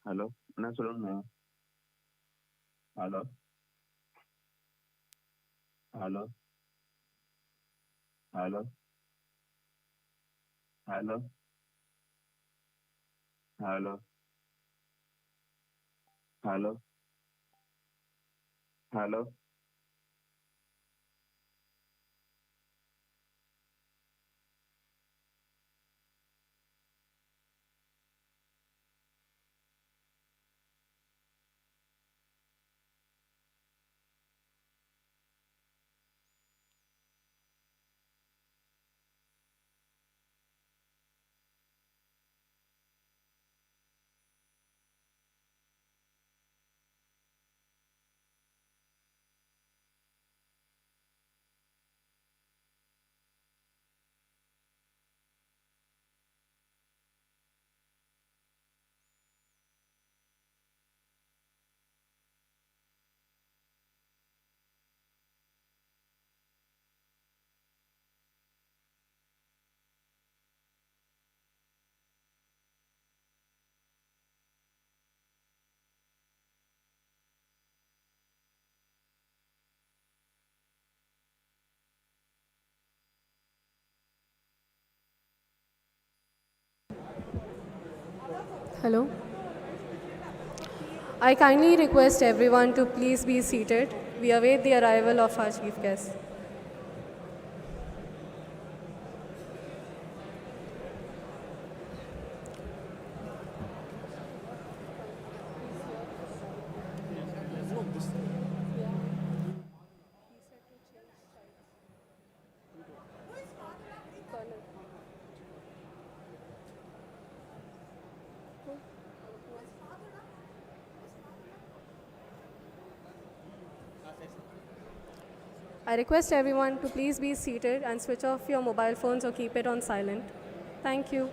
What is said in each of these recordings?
Hello என்ன சொல்லுங்க. Hello hello hello hello hello hello hello Hello. I kindly request everyone to please be seated. We await the arrival of our chief guest. I request everyone to please be seated and switch off your mobile phones or keep it on silent. Thank you.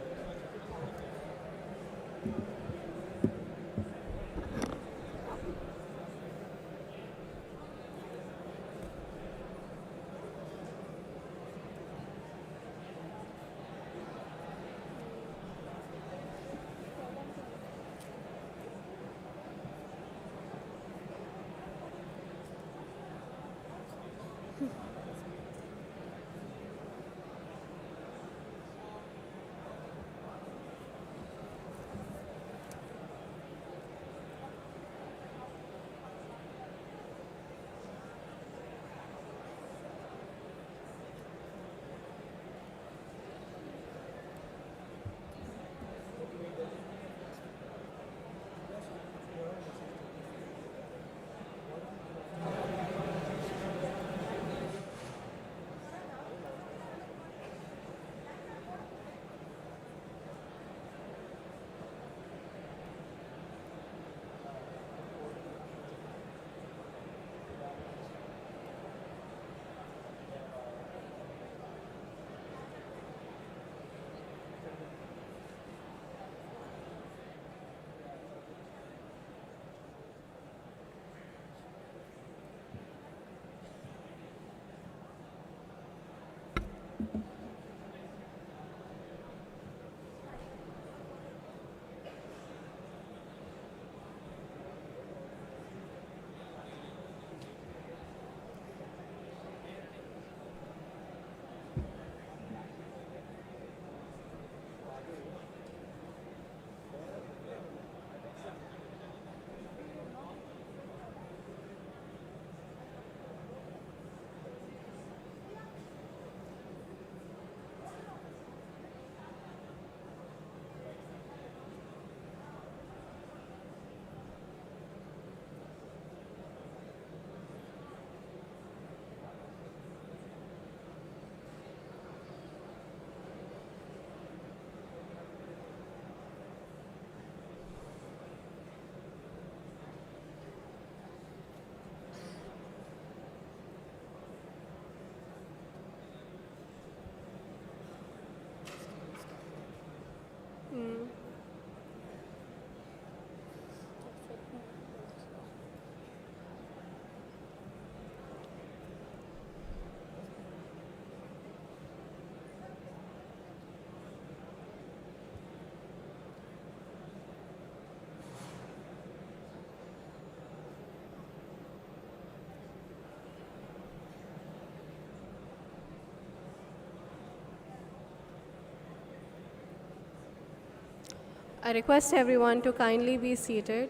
I request everyone to kindly be seated.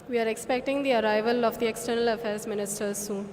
We are expecting the arrival of the External Affairs Minister soon.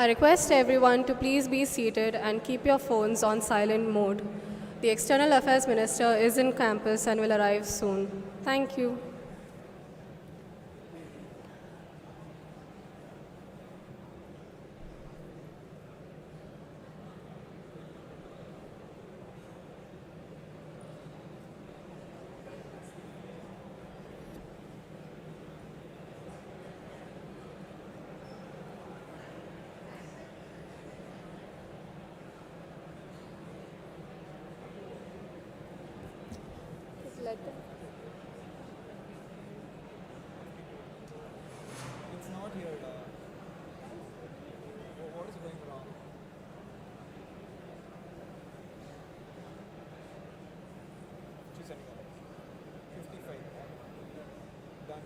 I request everyone to please be seated and keep your phones on silent mode. The External Affairs Minister is in campus and will arrive soon. Thank you. It's not here. What is going wrong? She's sending out 55. Done.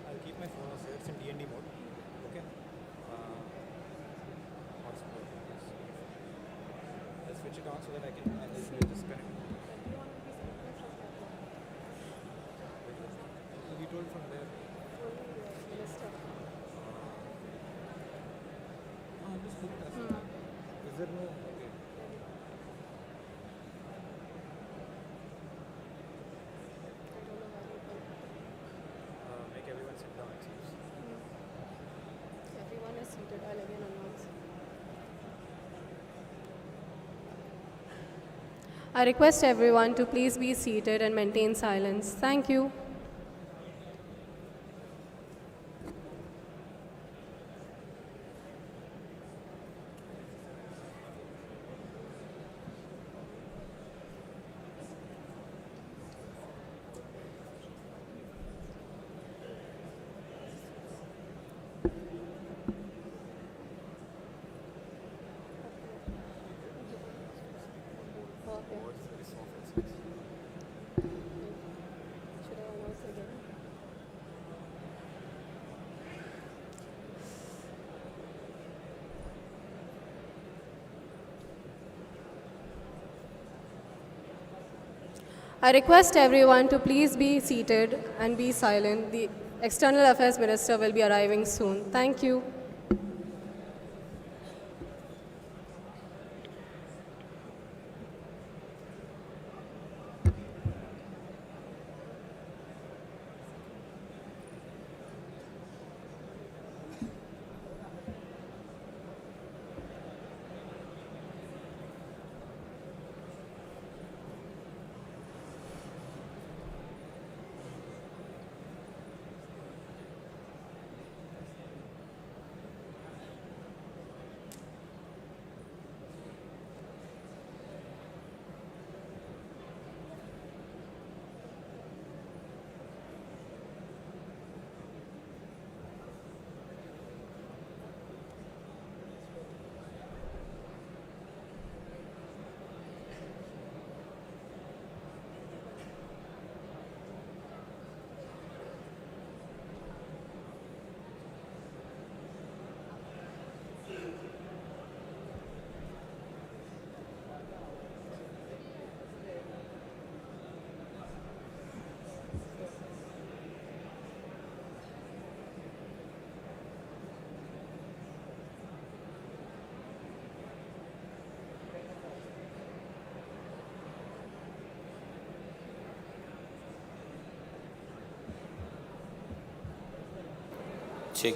I'll keep my phone as it's in DND mode. Okay. Hotspot. Yes. I'll switch it on so that I can just connect. We told from there. No, just put it as Is there no? Okay. Make everyone sit down, it seems. Everyone is seated. I'll again announce. I request everyone to please be seated and maintain silence. Thank you. Should I announce again? I request everyone to please be seated and be silent. The External Affairs Minister will be arriving soon. Thank you. Check.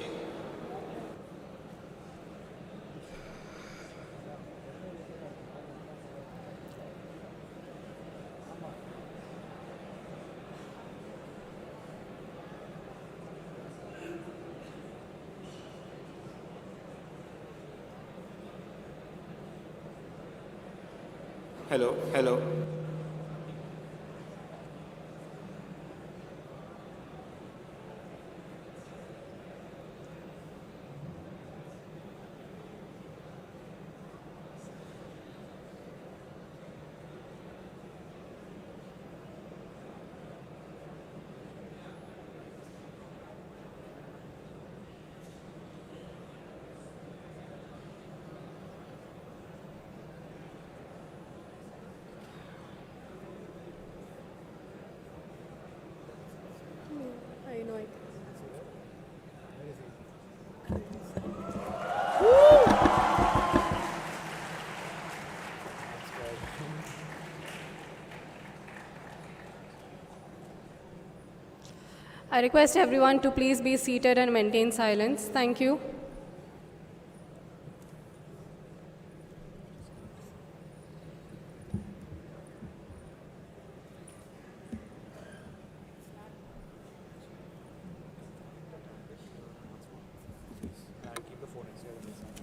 Hello. I request everyone to please be seated and maintain silence. Thank you. And keep the phone inside of the sound.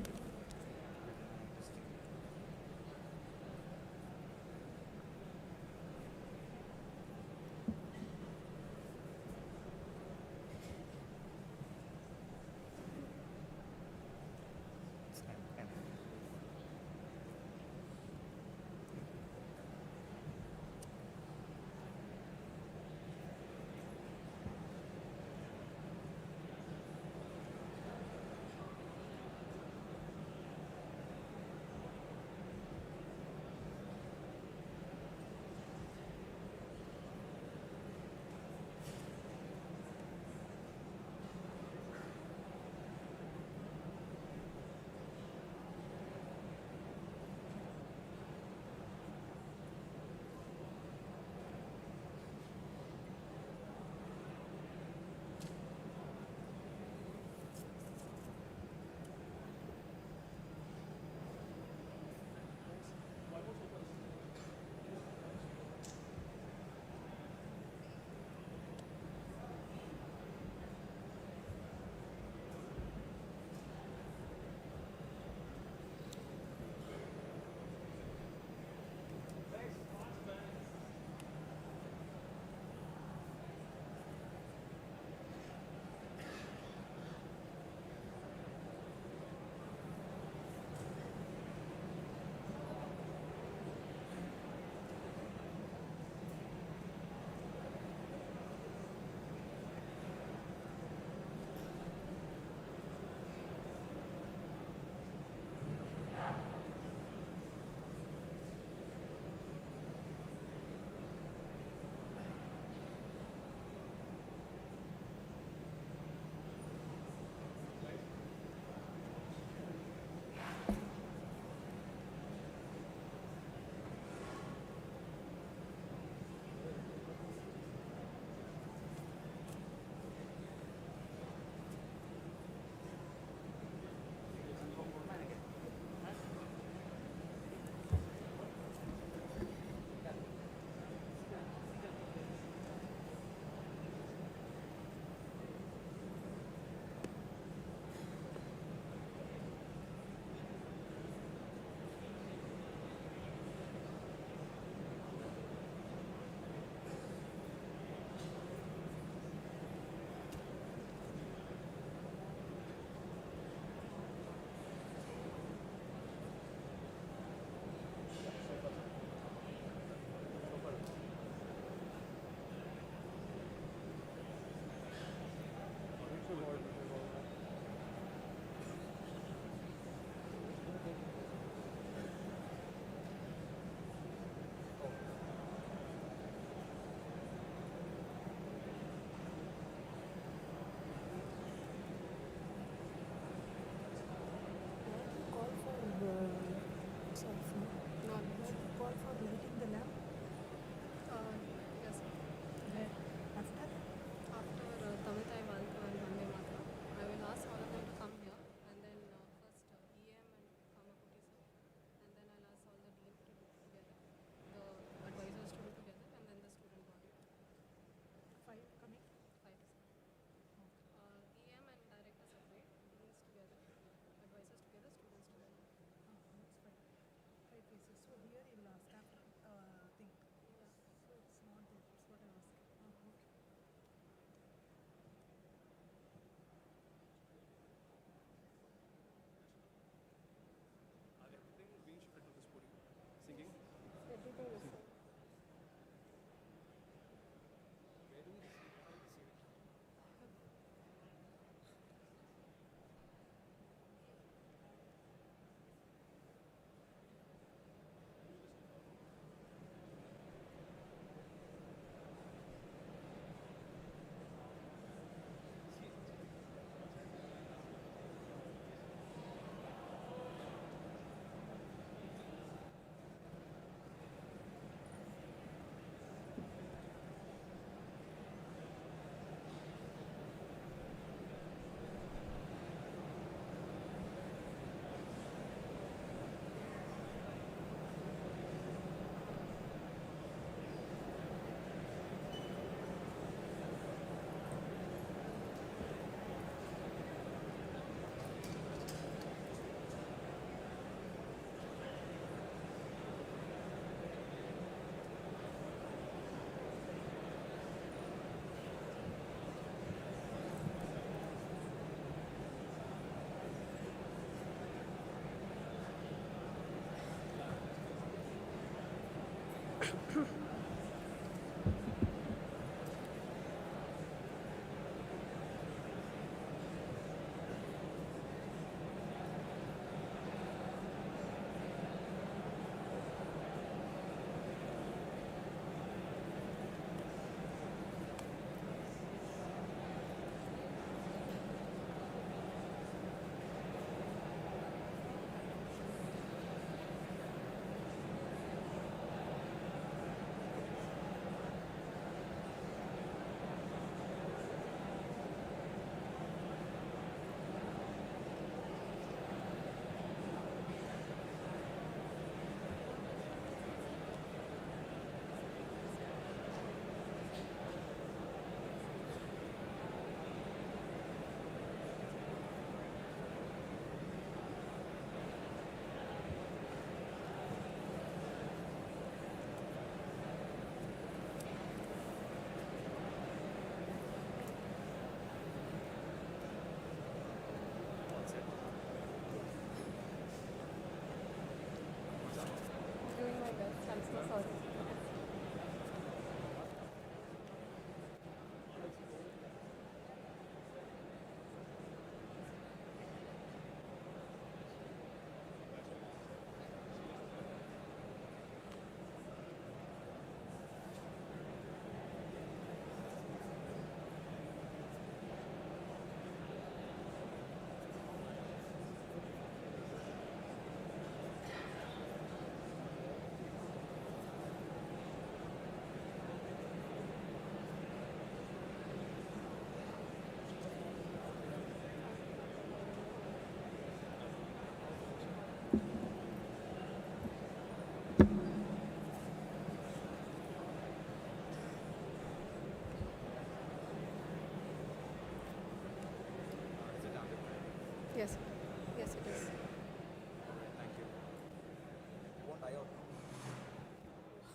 Yes, it is. Okay, thank you. It won't die out now.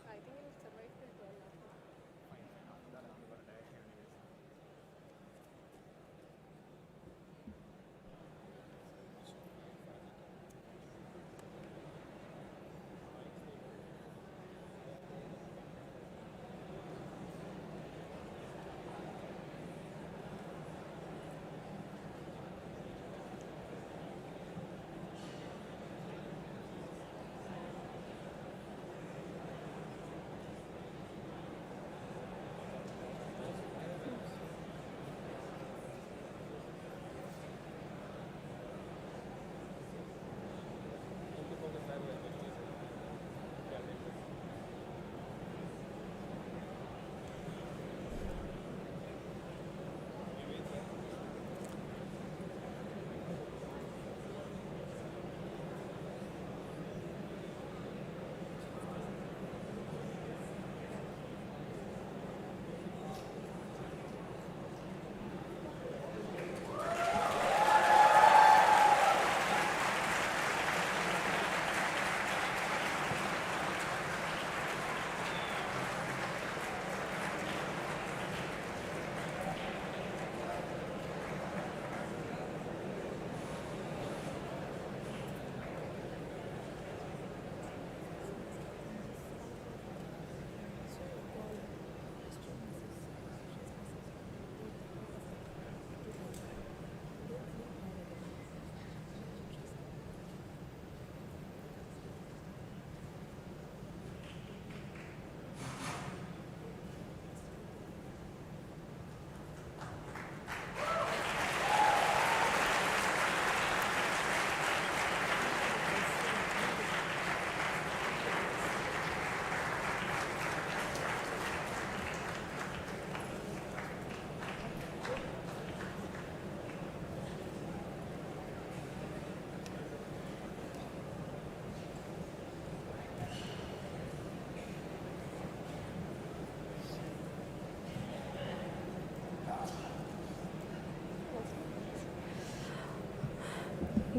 I think it will survive till 12 after. Fine, fine. After that, I'm gonna die anyways.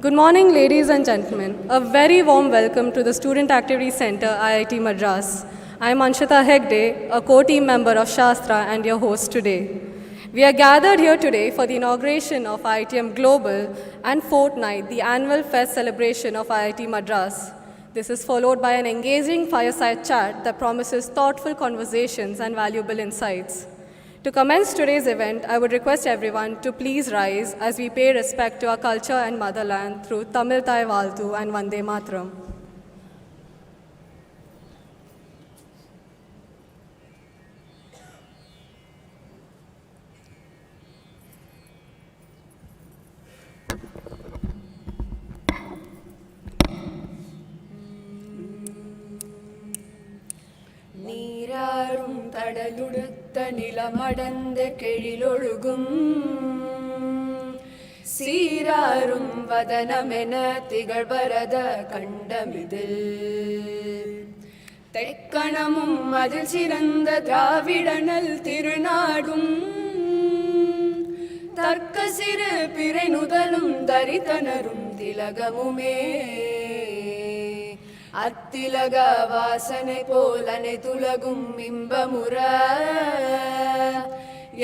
Good morning, ladies and gentlemen. A very warm welcome to the Student Activity Center, IIT Madras. I am Anshita Hegde, a co-team member of Shastra and your host today. We are gathered here today for the inauguration of IITM Global and fortnight, the annual fest celebration of IIT Madras. This is followed by an engaging fireside chat that promises thoughtful conversations and valuable insights. To commence today's event, I would request everyone to please rise as we pay respect to our culture and motherland through Tamil Thai Valtu and Vande Matram. நீராறும் கடலுடுத்த நிலமடந்த கெழிலொழுகும் சீராறும் வதனமென திகழ்வரத கண்டமிதில் தெக்கணமும் அதில் சிறந்த திராவிடனல் திருநாடும் தர்க்க சிறு பிறை நுதலும் தரித்தனரும் திலகமுமே அத்திலக வாசனை போல் அனைத்துலகும் இன்பமுற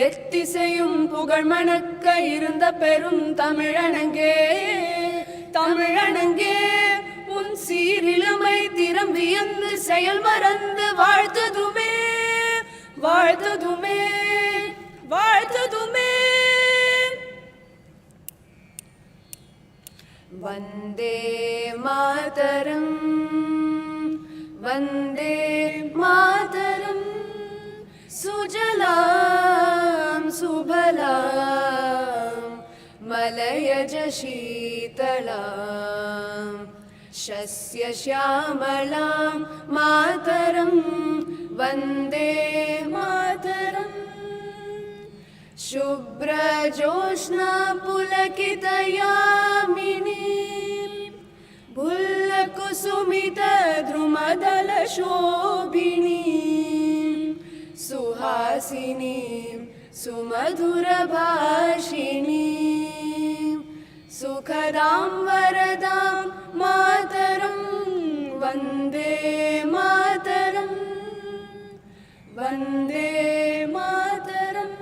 எத்திசையும் புகழ் மணக்க இருந்த பெரும் தமிழனங்கே தமிழனங்கே உன் சீரிலுமை திறம் வியந்து செயல் மறந்து வாழ்த்ததுமே வாழ்த்ததுமே வாழ்த்ததுமே वन्दे मातरम् वन्दे मातरम् सुजलां सुफलां मलयज शीतलां शस्यश्यामलां मातरं वन्दे मातरम् शुभ्रजोत्स्ना पुलकितयामिनी भुल्लकुसुमितद्रुमदलशोभिनी सुहासिनी सुमधुरभाषिणी सुखदां वरदां मातरं वन्दे मातरं Vande Mataram.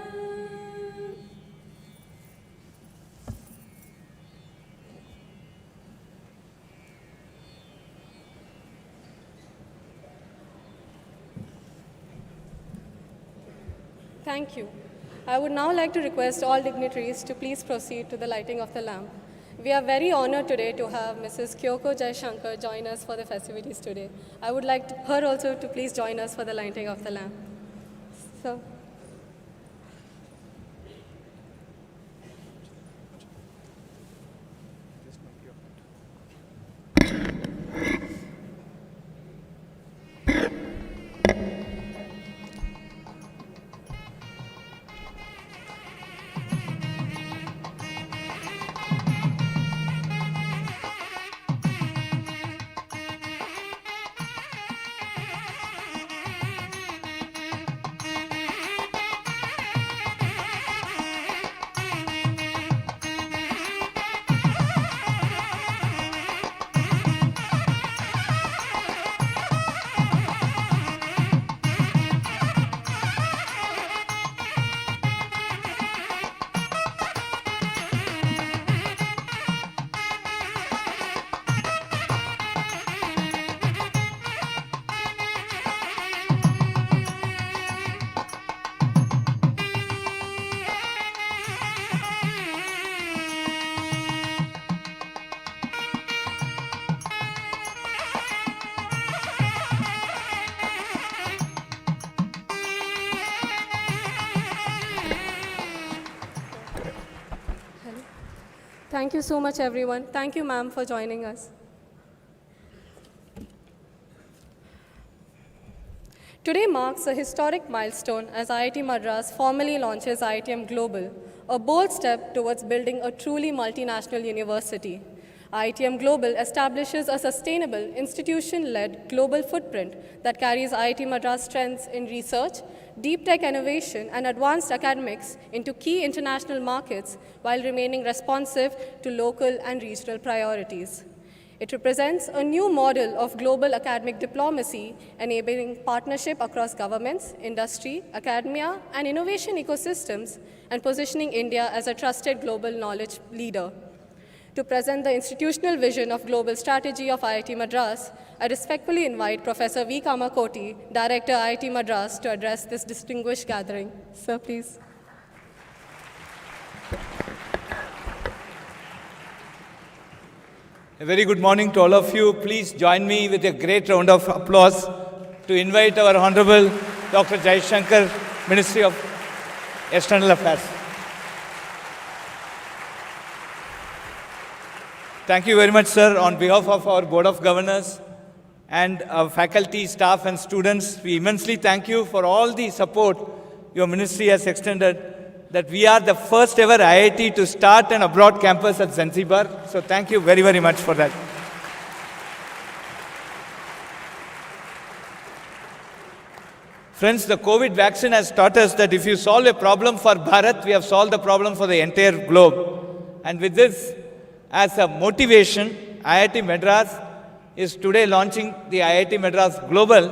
Thank you. I would now like to request all dignitaries to please proceed to the lighting of the lamp. We are very honored today to have Mrs. Kyoko Jaishankar join us for the festivities today. I would like her also to please join us for the lighting of the lamp. So. Thank you so much, everyone. Thank you, ma'am, for joining us. Today marks a historic milestone as IIT Madras formally launches IITM Global, a bold step towards building a truly multinational university. IITM Global establishes a sustainable, institution-led global footprint that carries IIT Madras' strengths in research, deep tech innovation, and advanced academics into key international markets while remaining responsive to local and regional priorities. It represents a new model of global academic diplomacy, enabling partnership across governments, industry, academia, and innovation ecosystems, and positioning India as a trusted global knowledge leader. To present the institutional vision of global strategy of IIT Madras, I respectfully invite Professor V. Kamakoti, Director IIT Madras, to address this distinguished gathering. Sir, please. A very good morning to all of you. Please join me with a great round of applause to invite our Honorable Dr. Jaishankar, Ministry of External Affairs. Thank you very much, sir. On behalf of our Board of Governors and our faculty, staff, and students, we immensely thank you for all the support your ministry has extended, that we are the first ever IIT to start an abroad campus at Zanzibar. So thank you very, very much for that. Friends, the COVID vaccine has taught us that if you solve a problem for Bharat, we have solved the problem for the entire globe. And with this as a motivation, IIT Madras is today launching the IIT Madras Global,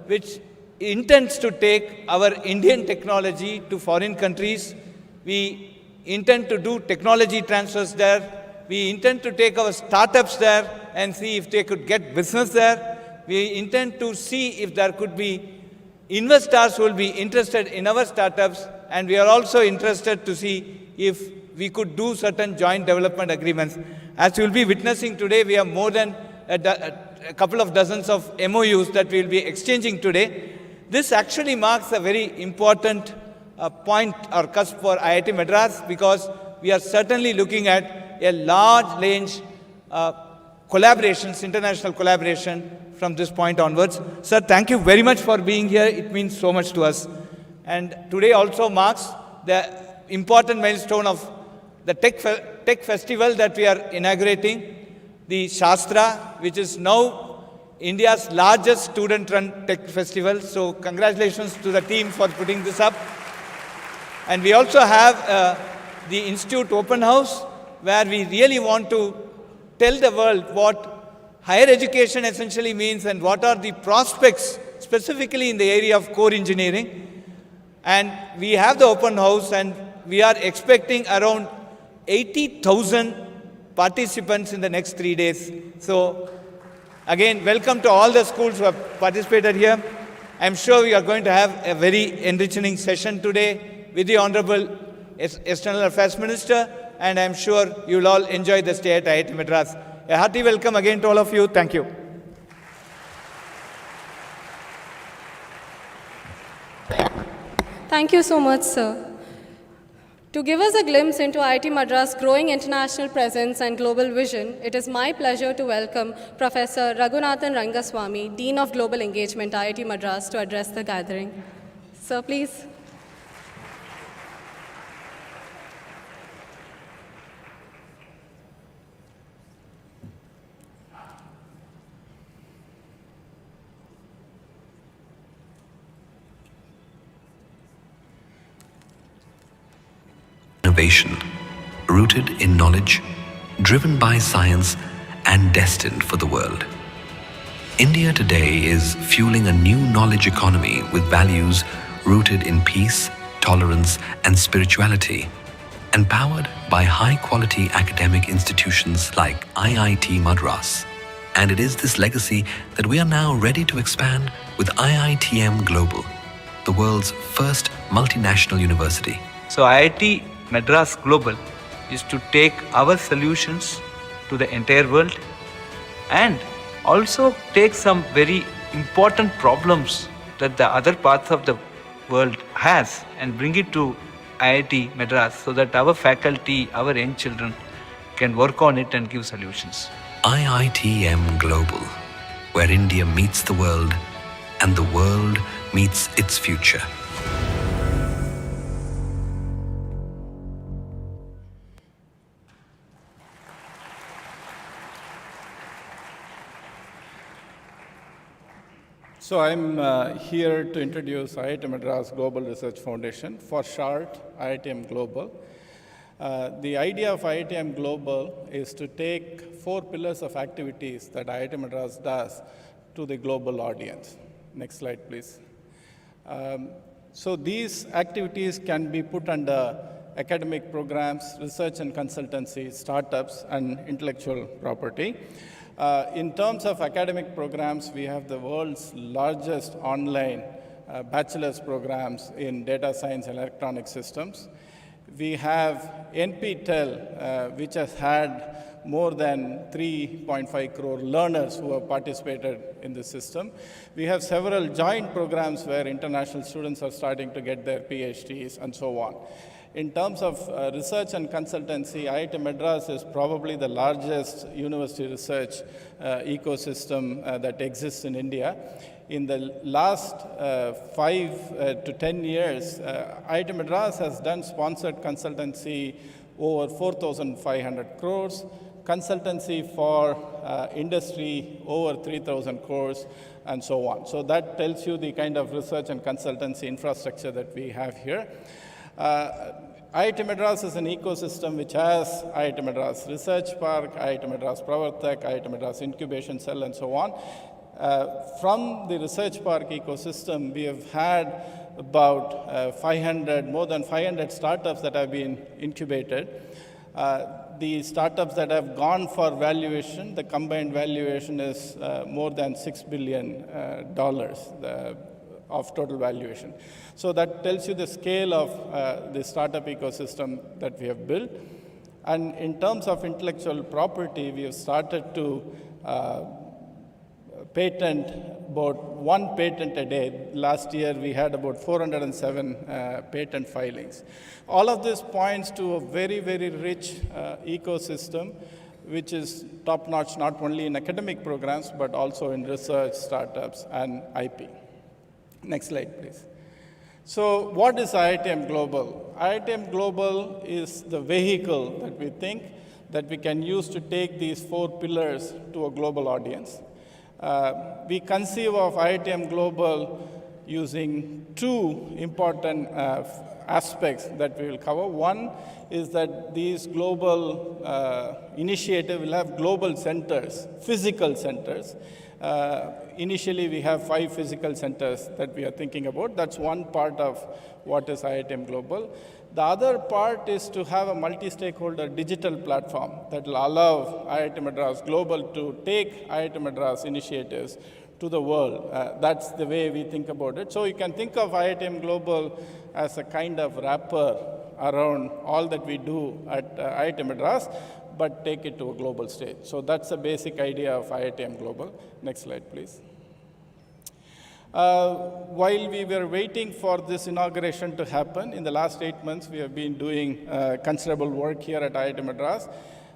which intends to take our Indian technology to foreign countries. We intend to do technology transfers there. We intend to take our startups there and see if they could get business there. We intend to see if there could be investors who will be interested in our startups, and we are also interested to see if we could do certain joint development agreements. As you will be witnessing today, we have more than a couple of dozens of MOUs that we will be exchanging today. This actually marks a very important point or cusp for IIT Madras, because we are certainly looking at a large range collaborations, international collaboration from this point onwards. Sir, thank you very much for being here. It means so much to us. And today also marks the important milestone of the Tech Festival that we are inaugurating, the Shastra, which is now India's largest student-run tech festival. So congratulations to the team for putting this up. And we also have the Institute Open House, where we really want to tell the world what higher education essentially means and what are the prospects specifically in the area of core engineering. And we have the open house and we are expecting around 80,000 participants in the next 3 days. So again, welcome to all the schools who have participated here. I'm sure we are going to have a very enriching session today with the Honorable External Affairs Minister, and I'm sure you'll all enjoy the stay at IIT Madras. A hearty welcome again to all of you. Thank you. Thank you so much, sir. To give us a glimpse into IIT Madras' growing international presence and global vision, it is my pleasure to welcome Professor Raghunathan Rangaswamy, Dean of Global Engagement, IIT Madras, to address the gathering. Sir, please. Innovation, rooted in knowledge, driven by science, and destined for the world. India today is fueling a new knowledge economy with values rooted in peace, tolerance, and spirituality, and powered by high-quality academic institutions like IIT Madras. And it is this legacy that we are now ready to expand with IITM Global, the world's first multinational university. So IIT Madras Global is to take our solutions to the entire world and also take some very important problems that the other parts of the world has and bring it to IIT Madras so that our faculty, our young children can work on it and give solutions. IITM Global, where India meets the world and the world meets its future. So I'm here to introduce IIT Madras Global Research Foundation, for short IITM Global. The idea of IITM Global is to take 4 pillars of activities that IIT Madras does to the global audience. Next slide, please. So these activities can be put under academic programs, research and consultancy, startups, and intellectual property. In terms of academic programs, we have the world's largest online bachelor's programs in data science and electronic systems. We have NPTEL, which has had more than 3.5 crore learners who have participated in the system. We have several joint programs where international students are starting to get their PhDs and so on. In terms of research and consultancy, IIT Madras is probably the largest university research ecosystem that exists in India. In the last 5 to 10 years, IIT Madras has done sponsored consultancy over 4,500 crores, consultancy for industry over 3,000 crores, and so on. So that tells you the kind of research and consultancy infrastructure that we have here. IIT Madras is an ecosystem which has IIT Madras Research Park, IIT Madras Pravartak, IIT Madras Incubation Cell, and so on. From the Research Park ecosystem, we have had about more than 500 startups that have been incubated. The startups that have gone for valuation, the combined valuation is more than $6 billion of total valuation. So that tells you the scale of the startup ecosystem that we have built. And in terms of intellectual property, we have started to patent about 1 patent a day. Last year, we had about 407 patent filings. All of this points to a very, very rich ecosystem, which is top-notch not only in academic programs, but also in research, startups, and IP. Next slide, please. So what is IITM Global? IITM Global is the vehicle that we think that we can use to take these 4 pillars to a global audience. We conceive of IITM Global using 2 important aspects that we will cover. One is that these global initiative will have global centers, physical centers. Initially, we have 5 physical centers that we are thinking about. That's one part of what is IITM Global. The other part is to have a multi-stakeholder digital platform that will allow IIT Madras Global to take IIT Madras initiatives to the world. That's the way we think about it. So you can think of IITM Global as a kind of wrapper around all that we do at IIT Madras, but take it to a global stage. So that's the basic idea of IITM Global. Next slide, please. While we were waiting for this inauguration to happen, in the last 8 months, we have been doing considerable work here at IIT Madras.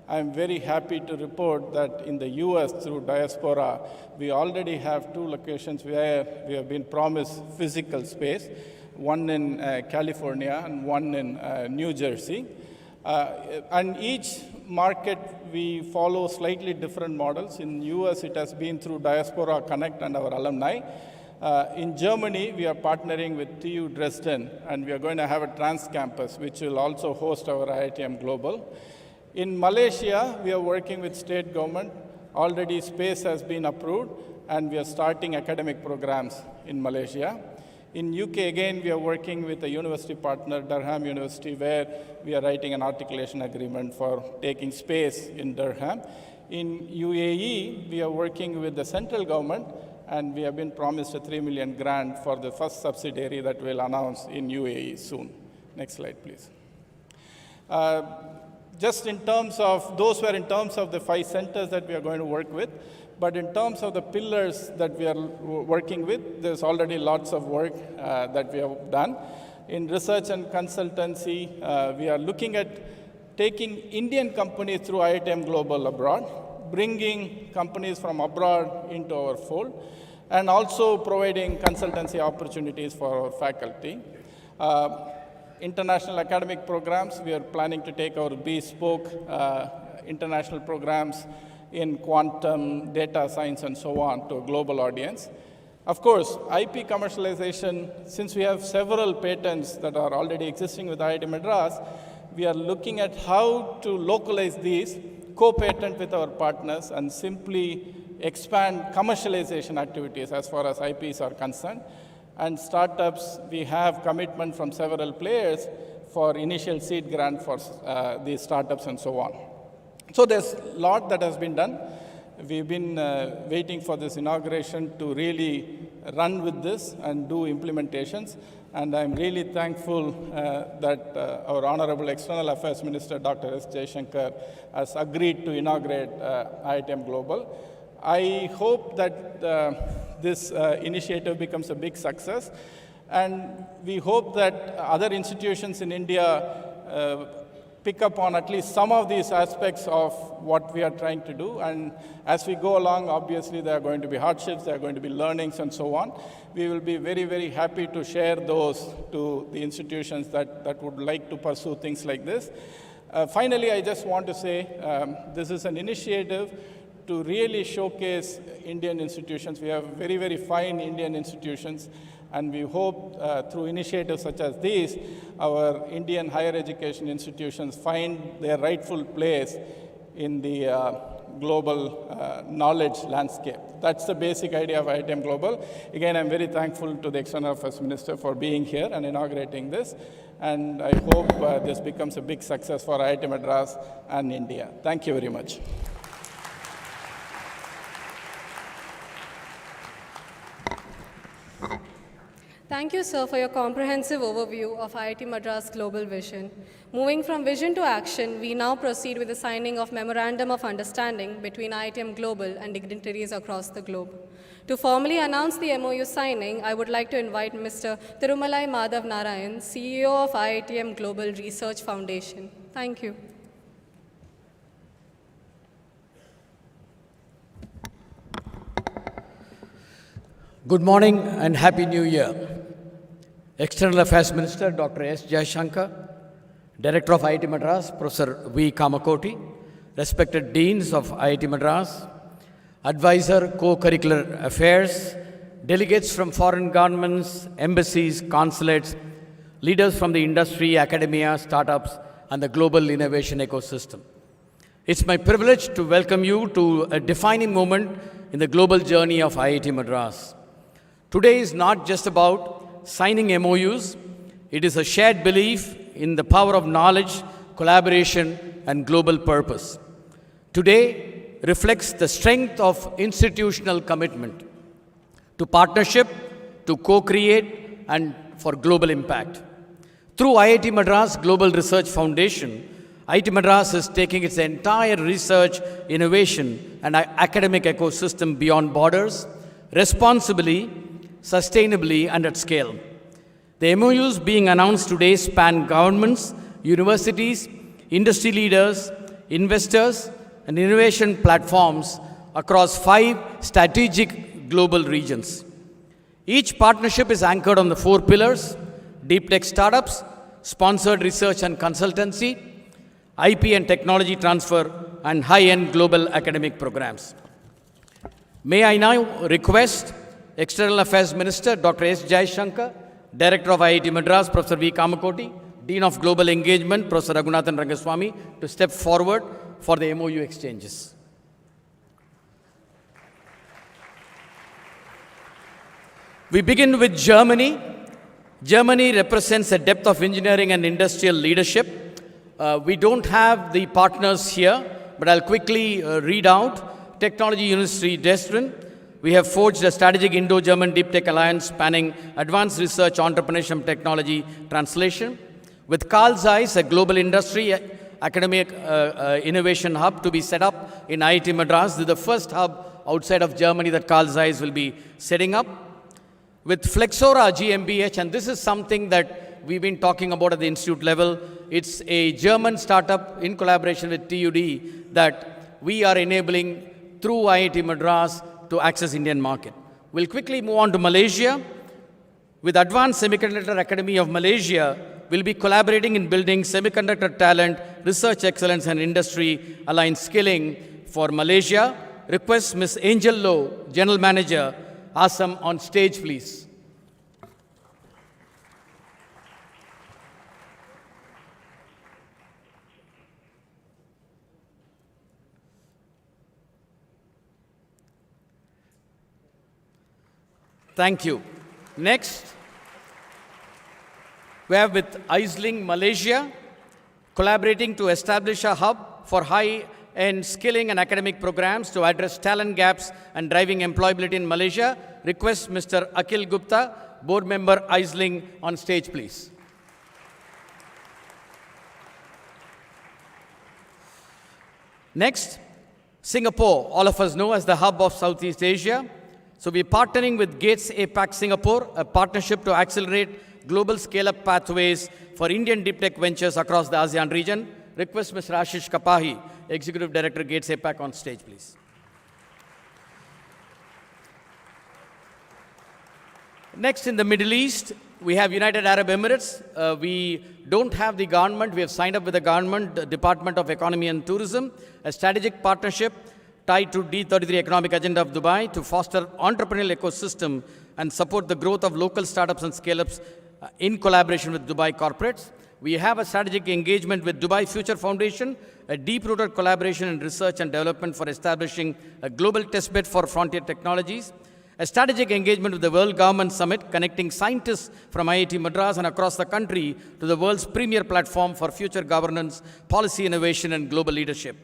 I'm very happy to report that in the US, through diaspora, we already have 2 locations where we have been promised physical space, one in California and one in New Jersey. And each market, we follow slightly different models. In US, it has been through Diaspora Connect and our alumni. In Germany, we are partnering with TU Dresden, and we are going to have a trans campus, which will also host our IITM Global. In Malaysia, we are working with state government. Already space has been approved, and we are starting academic programs in Malaysia. In UK, again, we are working with a university partner, Durham University, where we are writing an articulation agreement for taking space in Durham. In UAE, we are working with the central government, and we have been promised a 3 million grant for the first subsidiary that we'll announce in UAE soon. Next slide, please. Just in terms of, those were in terms of the 5 centers that we are going to work with, but in terms of the pillars that we are working with, there's already lots of work that we have done. In research and consultancy, we are looking at taking Indian companies through IITM Global abroad, bringing companies from abroad into our fold, and also providing consultancy opportunities for our faculty. International academic programs, we are planning to take our bespoke international programs in quantum, data science, and so on to a global audience. Of course, IP commercialization, since we have several patents that are already existing with IIT Madras, we are looking at how to localize these, co-patent with our partners, and simply expand commercialization activities as far as IPs are concerned. And startups, we have commitment from several players for initial seed grant for these startups and so on. So there's a lot that has been done. We've been waiting for this inauguration to really run with this and do implementations. And I'm really thankful that our Honorable External Affairs Minister, Dr. S. Jaishankar, has agreed to inaugurate IITM Global. I hope that this initiative becomes a big success. And we hope that other institutions in India pick up on at least some of these aspects of what we are trying to do. And as we go along, obviously, there are going to be hardships, there are going to be learnings, and so on. We will be very, very happy to share those to the institutions that would like to pursue things like this. Finally, I just want to say this is an initiative to really showcase Indian institutions. We have very, very fine Indian institutions. And we hope through initiatives such as these, our Indian higher education institutions find their rightful place in the global knowledge landscape. That's the basic idea of IITM Global. Again, I'm very thankful to the External Affairs Minister for being here and inaugurating this. And I hope this becomes a big success for IIT Madras and India. Thank you very much. Thank you, sir, for your comprehensive overview of IIT Madras Global Vision. Moving from vision to action, we now proceed with the signing of Memorandum of Understanding between IITM Global and dignitaries across the globe. To formally announce the MOU signing, I would like to invite Mr. Thirumalai Madhav Narayan, CEO of IITM Global Research Foundation. Thank you. Good morning and Happy New Year. External Affairs Minister Dr. S. Jaishankar, Director of IIT Madras, Professor V. Kamakoti, respected Deans of IIT Madras, Advisor, Co-Curricular Affairs, delegates from foreign governments, embassies, consulates, leaders from the industry, academia, startups, and the global innovation ecosystem. It's my privilege to welcome you to a defining moment in the global journey of IIT Madras. Today is not just about signing MOUs, it is a shared belief in the power of knowledge, collaboration, and global purpose. Today reflects the strength of institutional commitment to partnership, to co-create, and for global impact. Through IIT Madras Global Research Foundation, IIT Madras is taking its entire research, innovation, and academic ecosystem beyond borders, responsibly, sustainably, and at scale. The MOUs being announced today span governments, universities, industry leaders, investors, and innovation platforms across 5 strategic global regions. Each partnership is anchored on the 4 pillars: deep tech startups, sponsored research and consultancy, IP and technology transfer, and high-end global academic programs. May I now request External Affairs Minister Dr. S. Jaishankar, Director of IIT Madras, Professor V. Kamakoti, Dean of Global Engagement, Professor Raghunathan Rangaswamy, to step forward for the MOU exchanges. We begin with Germany. Germany represents a depth of engineering and industrial leadership. We don't have the partners here, but I'll quickly read out. Technology University Dresden. We have forged a strategic Indo-German Deep Tech Alliance spanning advanced research, entrepreneurship, technology, translation. With Carl Zeiss, a global industry academic innovation hub to be set up in IIT Madras. This is the first hub outside of Germany that Carl Zeiss will be setting up. With Flexora GmbH, and this is something that we've been talking about at the institute level. It's a German startup in collaboration with TUD that we are enabling through IIT Madras to access Indian market. We'll quickly move on to Malaysia. With Advanced Semiconductor Academy of Malaysia, we'll be collaborating in building semiconductor talent, research excellence, and industry aligned skilling for Malaysia. Request Ms. Angel Low, General Manager, Assam, on stage, please. Thank you. Next, we have with Aisling Malaysia, collaborating to establish a hub for high-end skilling and academic programs to address talent gaps and driving employability in Malaysia. Request Mr. Akhil Gupta, Board Member Aisling, on stage, please. Next, Singapore, all of us know as the hub of Southeast Asia. So we're partnering with Gates APAC Singapore, a partnership to accelerate global scale-up pathways for Indian deep tech ventures across the ASEAN region. Request Mr. Ashish Kapahi, Executive Director, Gates APAC, on stage, please. Next, in the Middle East, we have United Arab Emirates. We don't have the government. We have signed up with the government, the Department of Economy and Tourism, a strategic partnership tied to D33 economic agenda of Dubai to foster entrepreneurial ecosystem and support the growth of local startups and scale-ups in collaboration with Dubai corporates. We have a strategic engagement with Dubai Future Foundation, a deep-rooted collaboration in research and development for establishing a global testbed for frontier technologies, a strategic engagement with the World Government Summit, connecting scientists from IIT Madras and across the country to the world's premier platform for future governance, policy innovation, and global leadership.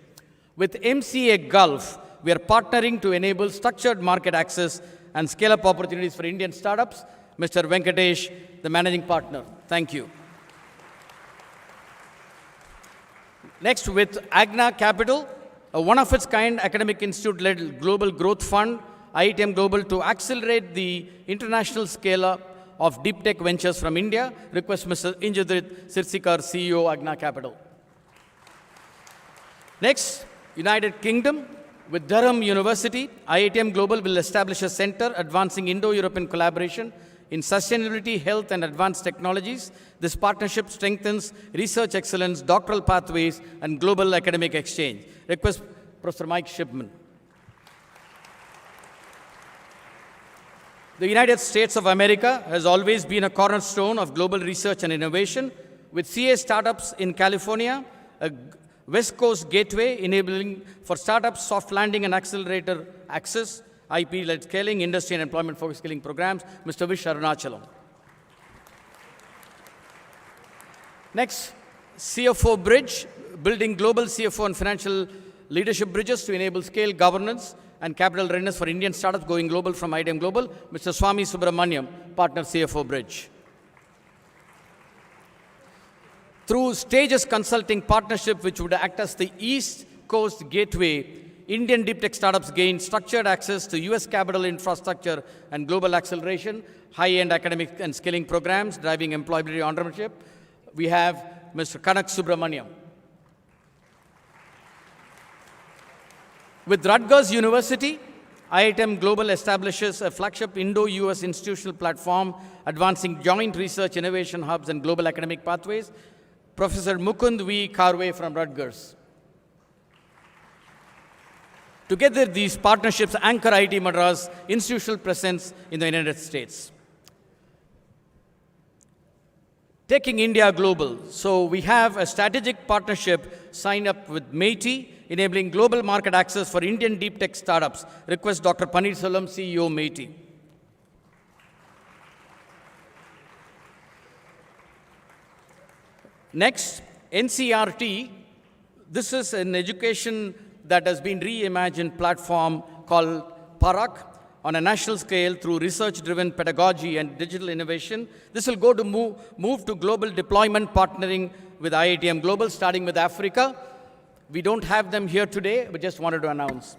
With MCA Gulf, we are partnering to enable structured market access and scale-up opportunities for Indian startups. Mr. Venkatesh, the managing partner. Thank you. Next, with Agna Capital, a one-of-its-kind academic institute-led global growth fund, IITM Global, to accelerate the international scale-up of deep tech ventures from India. Request Mr. Injudrit Sirsikar, CEO, Agna Capital. Next, United Kingdom. With Durham University, IITM Global will establish a center advancing Indo-European collaboration in sustainability, health, and advanced technologies. This partnership strengthens research excellence, doctoral pathways, and global academic exchange. Request Professor Mike Shipman. The United States of America has always been a cornerstone of global research and innovation, with CA startups in California, a West Coast gateway enabling for startups soft landing and accelerator access, IP-led scaling, industry and employment-focused skilling programs, Mr. Vish Arunachalam. Next, CFO Bridge, building global CFO and financial leadership bridges to enable scale, governance, and capital readiness for Indian startups going global from IITM Global, Mr. Swami Subramaniam, partner CFO Bridge. Through Stages Consulting Partnership, which would act as the East Coast gateway, Indian deep tech startups gain structured access to US capital infrastructure and global acceleration, high-end academic and skilling programs, driving employability entrepreneurship. We have Mr. Kanak Subramaniam. With Rutgers University, IITM Global establishes a flagship Indo-US institutional platform advancing joint research, innovation hubs, and global academic pathways. Professor Mukund V. Karve from Rutgers. Together, these partnerships anchor IIT Madras' institutional presence in the United States. Taking India global. So we have a strategic partnership signed up with MeitY, enabling global market access for Indian deep tech startups. Request Dr. Paneerselvam, CEO, MeitY. Next, NCRT. This is an education that has been reimagined platform called Parak on a national scale through research-driven pedagogy and digital innovation. This will go to move to global deployment partnering with IITM Global, starting with Africa. We don't have them here today, but just wanted to announce.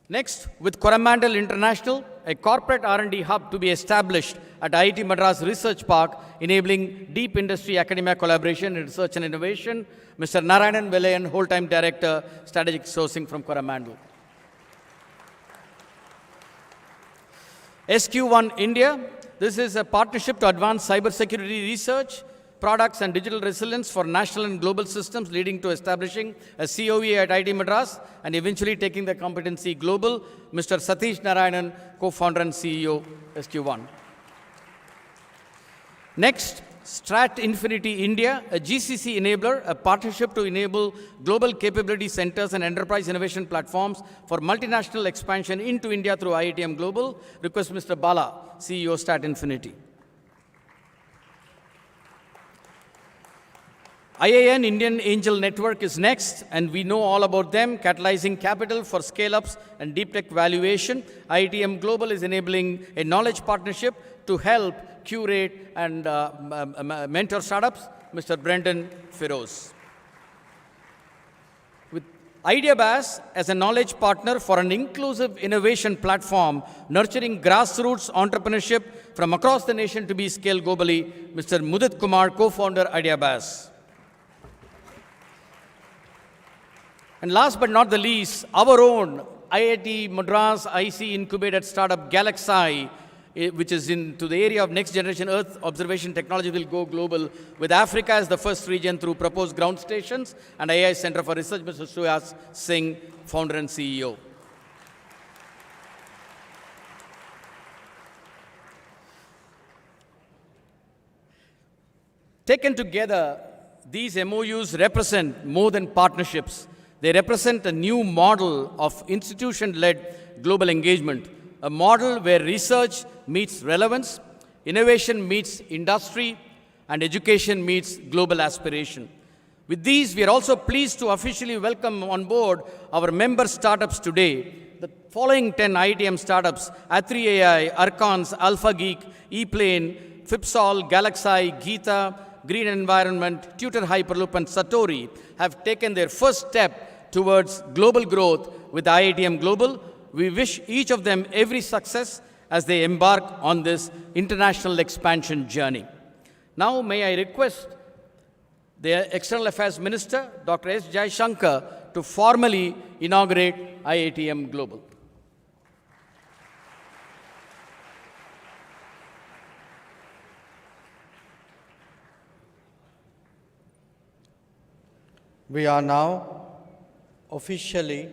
Next, with Coromandel International, a corporate R&D hub to be established at IIT Madras Research Park, enabling deep industry academia collaboration in research and innovation. Mr. Narayanan Velayan, whole-time director, strategic sourcing from Coromandel. SQ1 India. This is a partnership to advance cybersecurity research, products, and digital resilience for national and global systems, leading to establishing a COE at IIT Madras and eventually taking the competency global. Mr. Satish Narayanan, co-founder and CEO, SQ1. Next, Strat Infinity India, a GCC enabler, a partnership to enable global capability centers and enterprise innovation platforms for multinational expansion into India through IITM Global. Request Mr. Bala, CEO, Strat Infinity. IIN, Indian Angel Network, is next, and we know all about them, catalyzing capital for scale-ups and deep tech valuation. IITM Global is enabling a knowledge partnership to help curate and mentor startups. Mr. Brendan Feroz. With IdeaBas as a knowledge partner for an inclusive innovation platform, nurturing grassroots entrepreneurship from across the nation to be scaled globally. Mr. Mudit Kumar, co-founder, IdeaBas. And last but not the least, our own IIT Madras IC incubated startup Galaxy, which is into the area of next generation Earth observation technology, will go global, with Africa as the first region through proposed ground stations and AI Center for Research. Mr. Suyas Singh, founder and CEO. Taken together, these MOUs represent more than partnerships. They represent a new model of institution-led global engagement, a model where research meets relevance, innovation meets industry, and education meets global aspiration. With these, we are also pleased to officially welcome on board our member startups today. The following 10 IITM startups: Atri AI, Archons, Alpha Geek, ePlane, Fipsol, Galaxy, Geeta, Green Environment, Tutor Hyperloop, and Satori have taken their first step towards global growth with IITM Global. We wish each of them every success as they embark on this international expansion journey. Now, may I request the External Affairs Minister, Dr. S. Jaishankar, to formally inaugurate IITM Global. We are now officially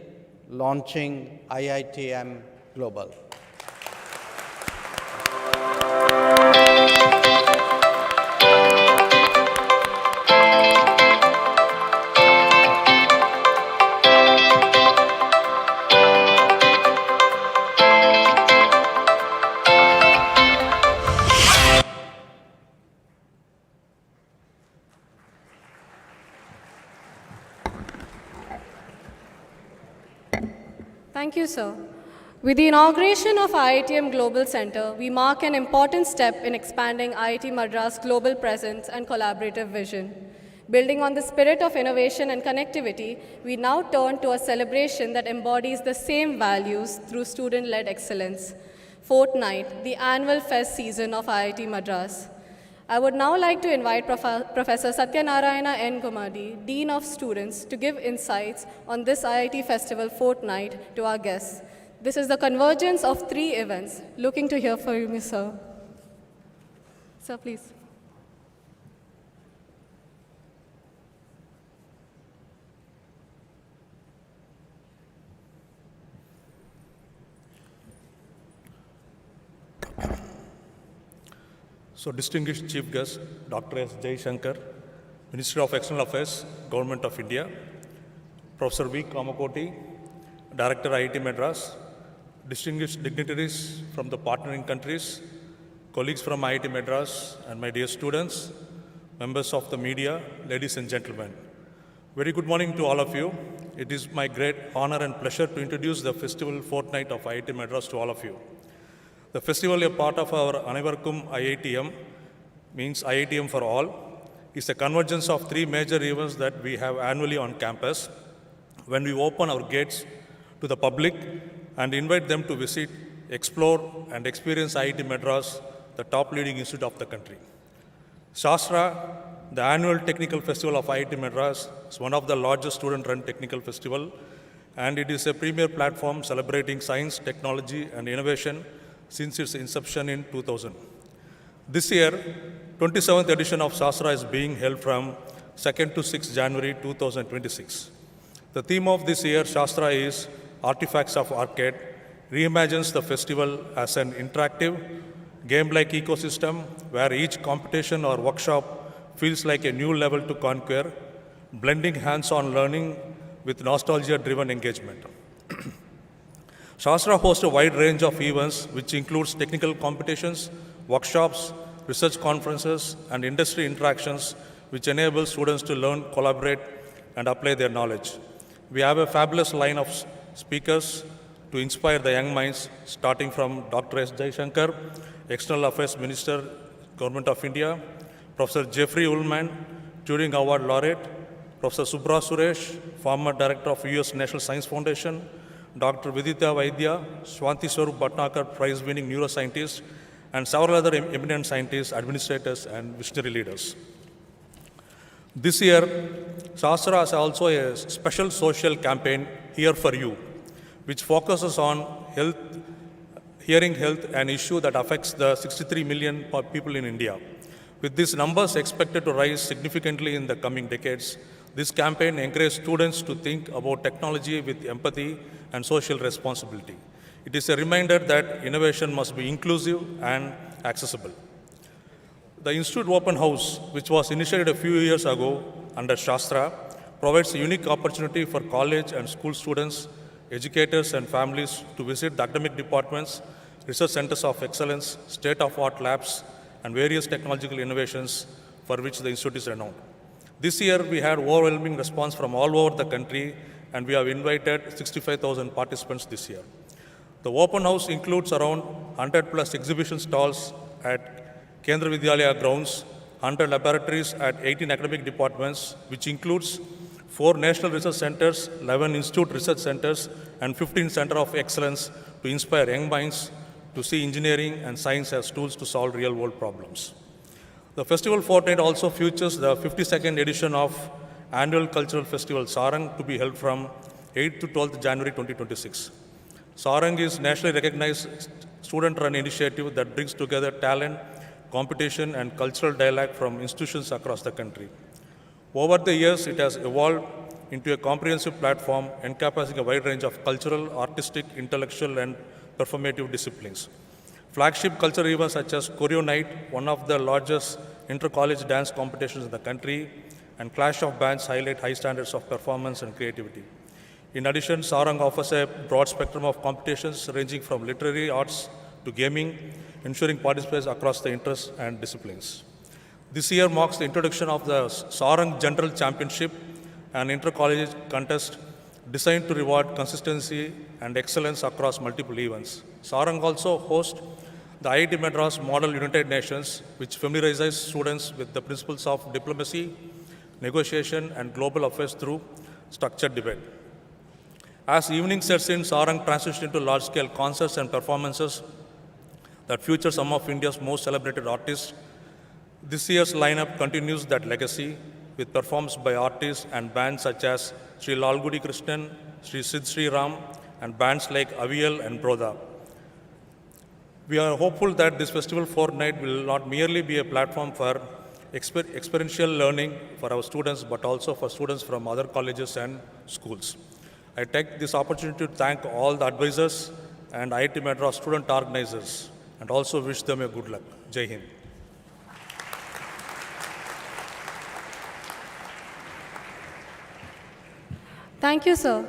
launching IITM Global. Thank you, sir. With the inauguration of IITM Global Center, we mark an important step in expanding IIT Madras' global presence and collaborative vision. Building on the spirit of innovation and connectivity, we now turn to a celebration that embodies the same values through student-led excellence. Fortnight, the annual fest season of IIT Madras. I would now like to invite Professor Satyanarayana N. Gumadi, Dean of Students, to give insights on this IIT Festival Fortnight to our guests. This is the convergence of 3 events. Looking to hear from you, sir. Sir, please. So, distinguished Chief Guest, Dr. S. Shankar, Minister of External Affairs, Government of India, Professor V. Kamakoti, Director IIT Madras, distinguished dignitaries from the partnering countries, colleagues from IIT Madras, and my dear students, members of the media, ladies and gentlemen. Very good morning to all of you. It is my great honor and pleasure to introduce the festival fortnight of IIT Madras to all of you. The festival, a part of our Anivarkum IITM, means IITM for all, is a convergence of 3 major events that we have annually on campus when we open our gates to the public and invite them to visit, explore, and experience IIT Madras, the top leading institute of the country. Shastra, the annual technical festival of IIT Madras, is one of the largest student-run technical festival, and it is a premier platform celebrating science, technology, and innovation since its inception in 2000. This year, 27th edition of Shastra is being held from 2nd to 6th January 2026. The theme of this year, Shastra, is Artifacts of Arcade, reimagines the festival as an interactive, game-like ecosystem where each competition or workshop feels like a new level to conquer, blending hands-on learning with nostalgia-driven engagement. Shastra hosts a wide range of events which includes technical competitions, workshops, research conferences, and industry interactions which enable students to learn, collaborate, and apply their knowledge. We have a fabulous line of speakers to inspire the young minds, starting from Dr. S. Shankar, External Affairs Minister, Government of India, Professor Jeffrey Ullman, Turing Award Laureate, Professor Subra Suresh, former Director of US National Science Foundation, Dr. Vidita Vaidya, Shwanti Swarup Bhatnagar, prize-winning neuroscientist, and several other eminent scientists, administrators, and visionary leaders. This year, Shastra has also a special social campaign, Here for You, which focuses on hearing health, an issue that affects the 63 million people in India. With these numbers expected to rise significantly in the coming decades, this campaign encourages students to think about technology with empathy and social responsibility. It is a reminder that innovation must be inclusive and accessible. The Institute Open House, which was initiated a few years ago under Shastra, provides a unique opportunity for college and school students, educators, and families to visit the academic departments, research centers of excellence, state-of-art labs, and various technological innovations for which the Institute is renowned. This year, we had overwhelming response from all over the country, and we have invited 65,000 participants this year. The open house includes around 100 plus exhibition stalls at Kendra Vidyalaya grounds, 100 laboratories at 18 academic departments, which includes 4 national research centers, 11 institute research centers, and 15 centers of excellence to inspire young minds to see engineering and science as tools to solve real-world problems. The festival fortnight also features the 52nd edition of annual cultural festival Sarang to be held from 8th to 12th January 2026. Sarang is nationally recognized student-run initiative that brings together talent, competition, and cultural dialogue from institutions across the country. Over the years, it has evolved into a comprehensive platform encompassing a wide range of cultural, artistic, intellectual, and performative disciplines. Flagship cultural events such as Choreo Night, one of the largest inter-college dance competitions in the country, and Clash of Bands highlight high standards of performance and creativity. In addition, Sarang offers a broad spectrum of competitions ranging from literary arts to gaming, ensuring participants across the interests and disciplines. This year marks the introduction of the Sarang General Championship, an inter-college contest designed to reward consistency and excellence across multiple events. Sarang also hosts the IIT Madras Model United Nations, which familiarizes students with the principles of diplomacy, negotiation, and global affairs through structured debate. As evening sets in, Sarang transitions into large-scale concerts and performances that feature some of India's most celebrated artists. This year's lineup continues that legacy with performances by artists and bands such as Sri Lalgudi Krishnan, Sri Sid Sri Ram, and bands like Avial and Broda. We are hopeful that this festival fortnight will not merely be a platform for experiential learning for our students, but also for students from other colleges and schools. I take this opportunity to thank all the advisors and IIT Madras student organizers, and also wish them a good luck. Jai Hind. Thank you, sir.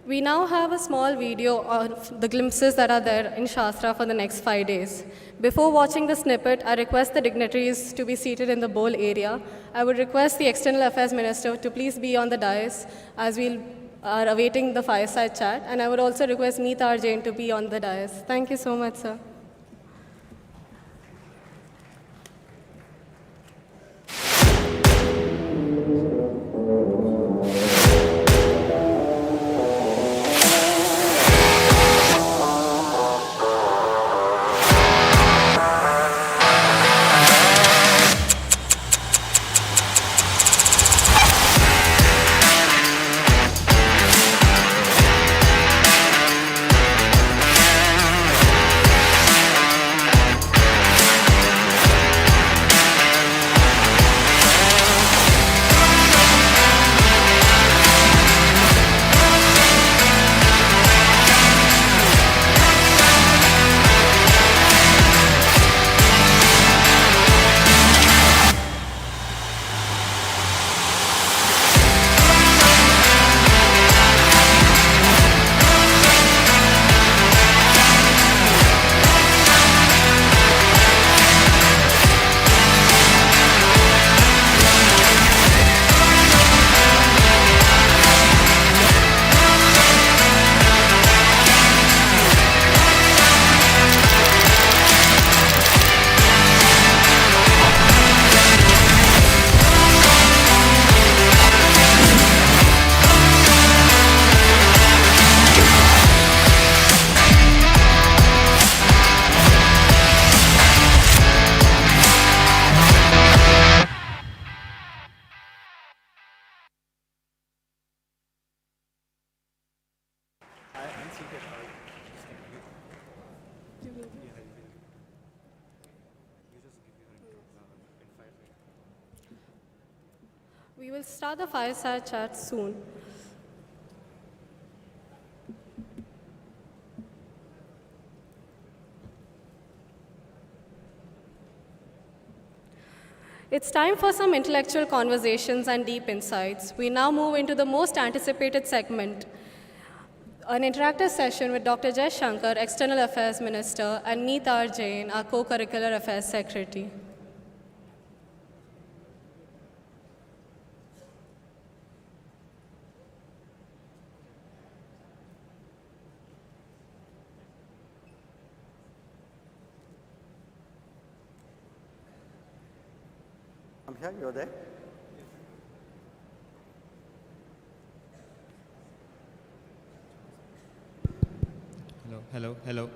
We now have a small video of the glimpses that are there in Shastra for the next 5 days. Before watching the snippet, I request the dignitaries to be seated in the bowl area. I would request the External Affairs Minister to please be on the dais as we are awaiting the fireside chat. And I would also request Meeta Jain to be on the dais. Thank you so much, sir. We will start the fireside chat soon. It's time for some intellectual conversations and deep insights. We now move into the most anticipated segment, an interactive session with Dr. Jai Shankar, External Affairs Minister, and Meeta Jain, our Co-Curricular Affairs Secretary. I'm here, you're there? Hello.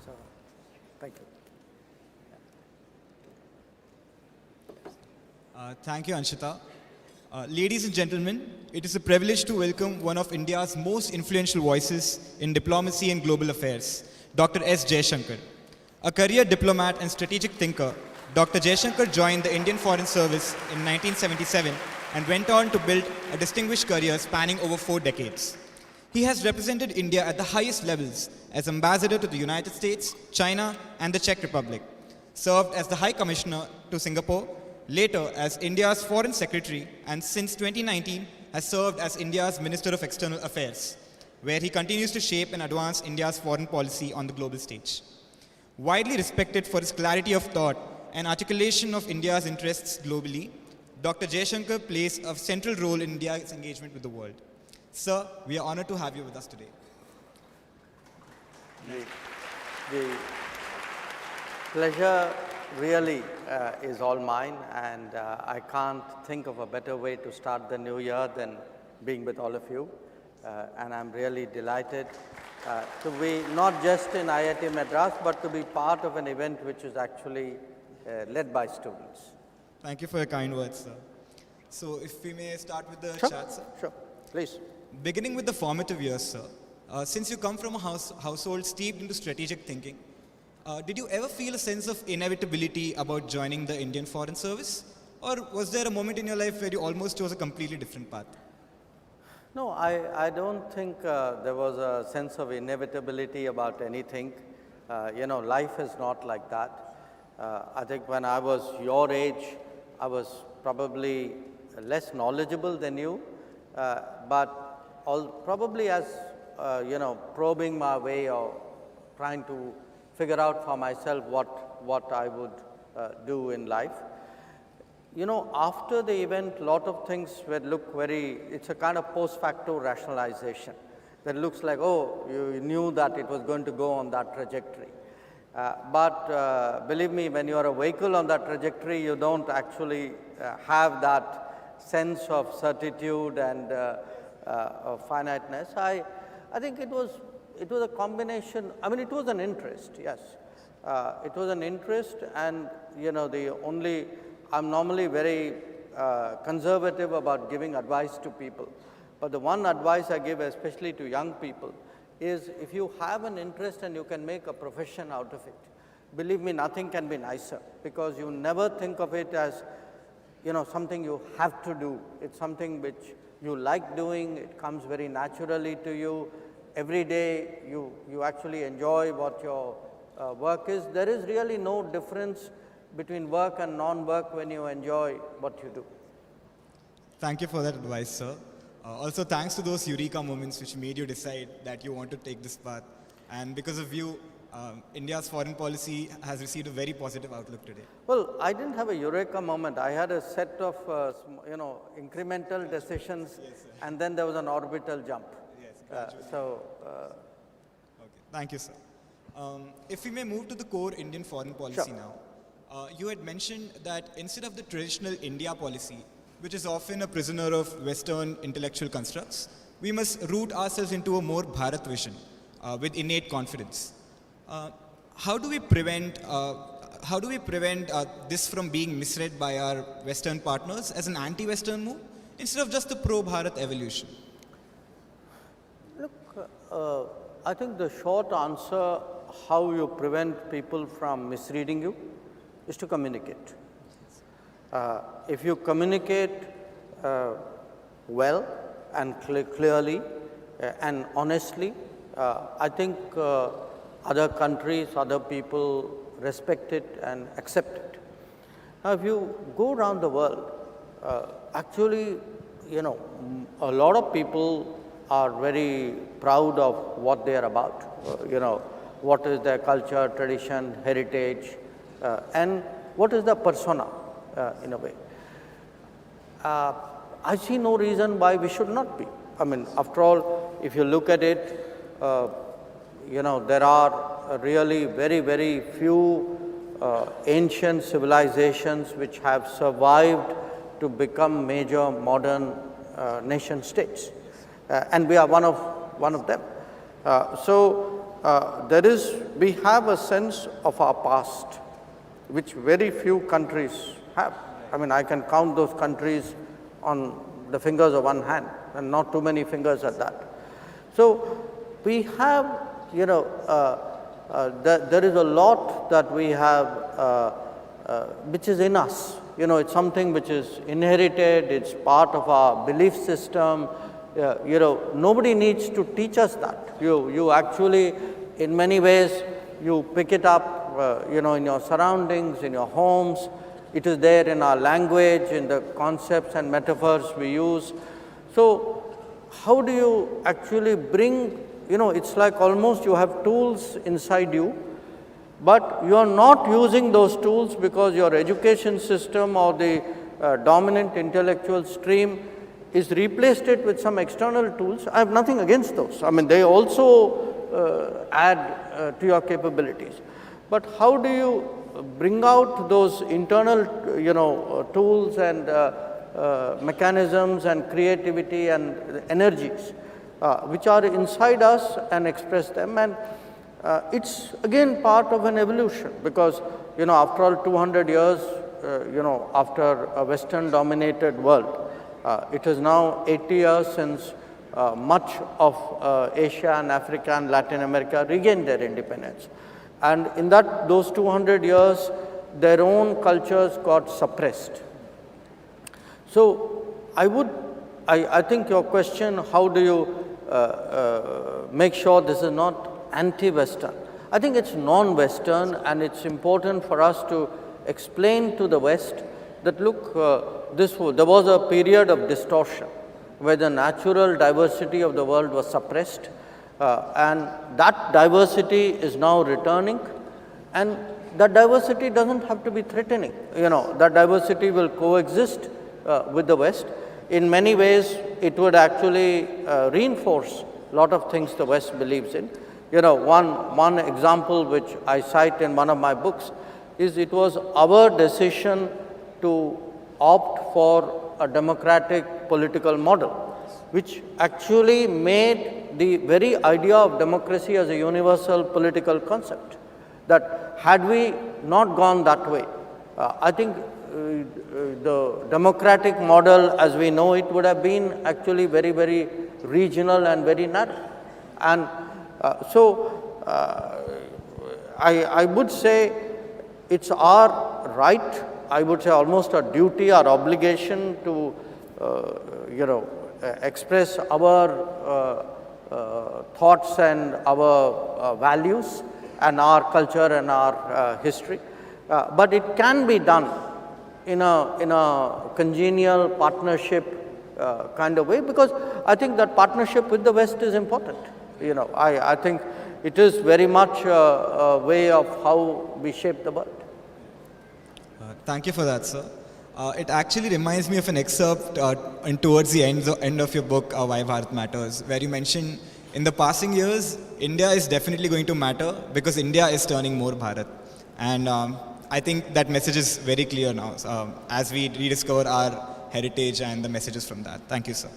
So, thank you. Thank you, Anshita. Ladies and gentlemen, it is a privilege to welcome one of India's most influential voices in diplomacy and global affairs, Dr. S. Jaishankar. A career diplomat and strategic thinker, Dr. Jaishankar joined the Indian Foreign Service in 1977 and went on to build a distinguished career spanning over 4 decades. He has represented India at the highest levels as ambassador to the United States, China, and the Czech Republic, served as the High Commissioner to Singapore, later as India's Foreign Secretary, and since 2019 has served as India's Minister of External Affairs, where he continues to shape and advance India's foreign policy on the global stage. Widely respected for his clarity of thought and articulation of India's interests globally, Dr. Jaishankar plays a central role in India's engagement with the world. Sir, we are honored to have you with us today. The pleasure really is all mine, and I can't think of a better way to start the new year than being with all of you. And I'm really delighted to be not just in IIT Madras, but to be part of an event which is actually led by students. Thank you for your kind words, sir. So if we may start with the chat, sir. Sure, please. Beginning with the formative years, sir. Since you come from a household steeped into strategic thinking, did you ever feel a sense of inevitability about joining the Indian Foreign Service? Or was there a moment in your life where you almost chose a completely different path? No, I don't think there was a sense of inevitability about anything. Life is not like that. I think when I was your age, I was probably less knowledgeable than you, but probably as, probing my way or trying to figure out for myself what I would do in life. After the event, a lot of things would look it's a kind of post facto rationalization that looks like, oh, you knew that it was going to go on that trajectory. But believe me, when you are a vehicle on that trajectory, you don't actually have that sense of certitude and of finiteness. I think it was a combination. I mean, it was an interest, yes. It was an interest, and I'm normally very conservative about giving advice to people. But the one advice I give, especially to young people, is if you have an interest and you can make a profession out of it, believe me, nothing can be nicer, because you never think of it as, something you have to do. It's something which you like doing, it comes very naturally to you. Every day you actually enjoy what your work is. There is really no difference between work and non-work when you enjoy what you do. Thank you for that advice, sir. Also, thanks to those eureka moments which made you decide that you want to take this path. And because of you, India's foreign policy has received a very positive outlook today. Well, I didn't have a eureka moment. I had a set of, incremental decisions, yes, and then there was an orbital jump. Yes, okay. Thank you, sir. If we may move to the core Indian foreign policy now. You had mentioned that instead of the traditional India policy, which is often a prisoner of Western intellectual constructs, we must root ourselves into a more Bharat vision with innate confidence. How do we prevent this from being misread by our Western partners as an anti-Western move instead of just a pro-Bharat evolution? Look, I think the short answer, how you prevent people from misreading you, is to communicate. If you communicate well and clearly and honestly, I think other countries, other people respect it and accept it. Now, if you go around the world, actually, a lot of people are very proud of what they are about, what is their culture, tradition, heritage, and what is the persona, in a way. I see no reason why we should not be. I mean, after all, if you look at it, there are really very, very few ancient civilizations which have survived to become major modern nation states, and we are one of them. We have a sense of our past, which very few countries have. I mean, I can count those countries on the fingers of one hand, and not too many fingers at that. So we have, there is a lot that we have which is in us. It's something which is inherited, it's part of our belief system. Nobody needs to teach us that. You actually, in many ways, you pick it up, in your surroundings, in your homes. It is there in our language, in the concepts and metaphors we use. So how do you actually bring, it's like almost you have tools inside you, but you are not using those tools because your education system or the dominant intellectual stream is replaced it with some external tools. I have nothing against those. I mean, they also add to your capabilities. But how do you bring out those internal, tools and mechanisms and creativity and energies which are inside us and express them? And it's again part of an evolution because, after all 200 years, after a Western dominated world, it is now 80 years since much of Asia and Africa and Latin America regained their independence. And in those 200 years, their own cultures got suppressed. So I think your question, how do you make sure this is not anti-Western? I think it's non-Western, and it's important for us to explain to the West that look, there was a period of distortion where the natural diversity of the world was suppressed, and that diversity is now returning, and that diversity doesn't have to be threatening. That diversity will coexist with the West. In many ways, it would actually reinforce a lot of things the West believes in. One example which I cite in one of my books is it was our decision to opt for a democratic political model, which actually made the very idea of democracy as a universal political concept. That had we not gone that way, I think the democratic model as we know it would have been actually very, very regional and very narrow. And so I would say it's our right, I would say almost a duty, our obligation to, express our thoughts and our values and our culture and our history. But it can be done in a congenial partnership kind of way, because I think that partnership with the West is important. I think it is very much a way of how we shape the world. Thank you for that, sir. It actually reminds me of an excerpt towards the end of your book, Why Bharat Matters, where you mention in the passing years, India is definitely going to matter because India is turning more Bharat. And I think that message is very clear now as we rediscover our heritage and the messages from that. Thank you, sir.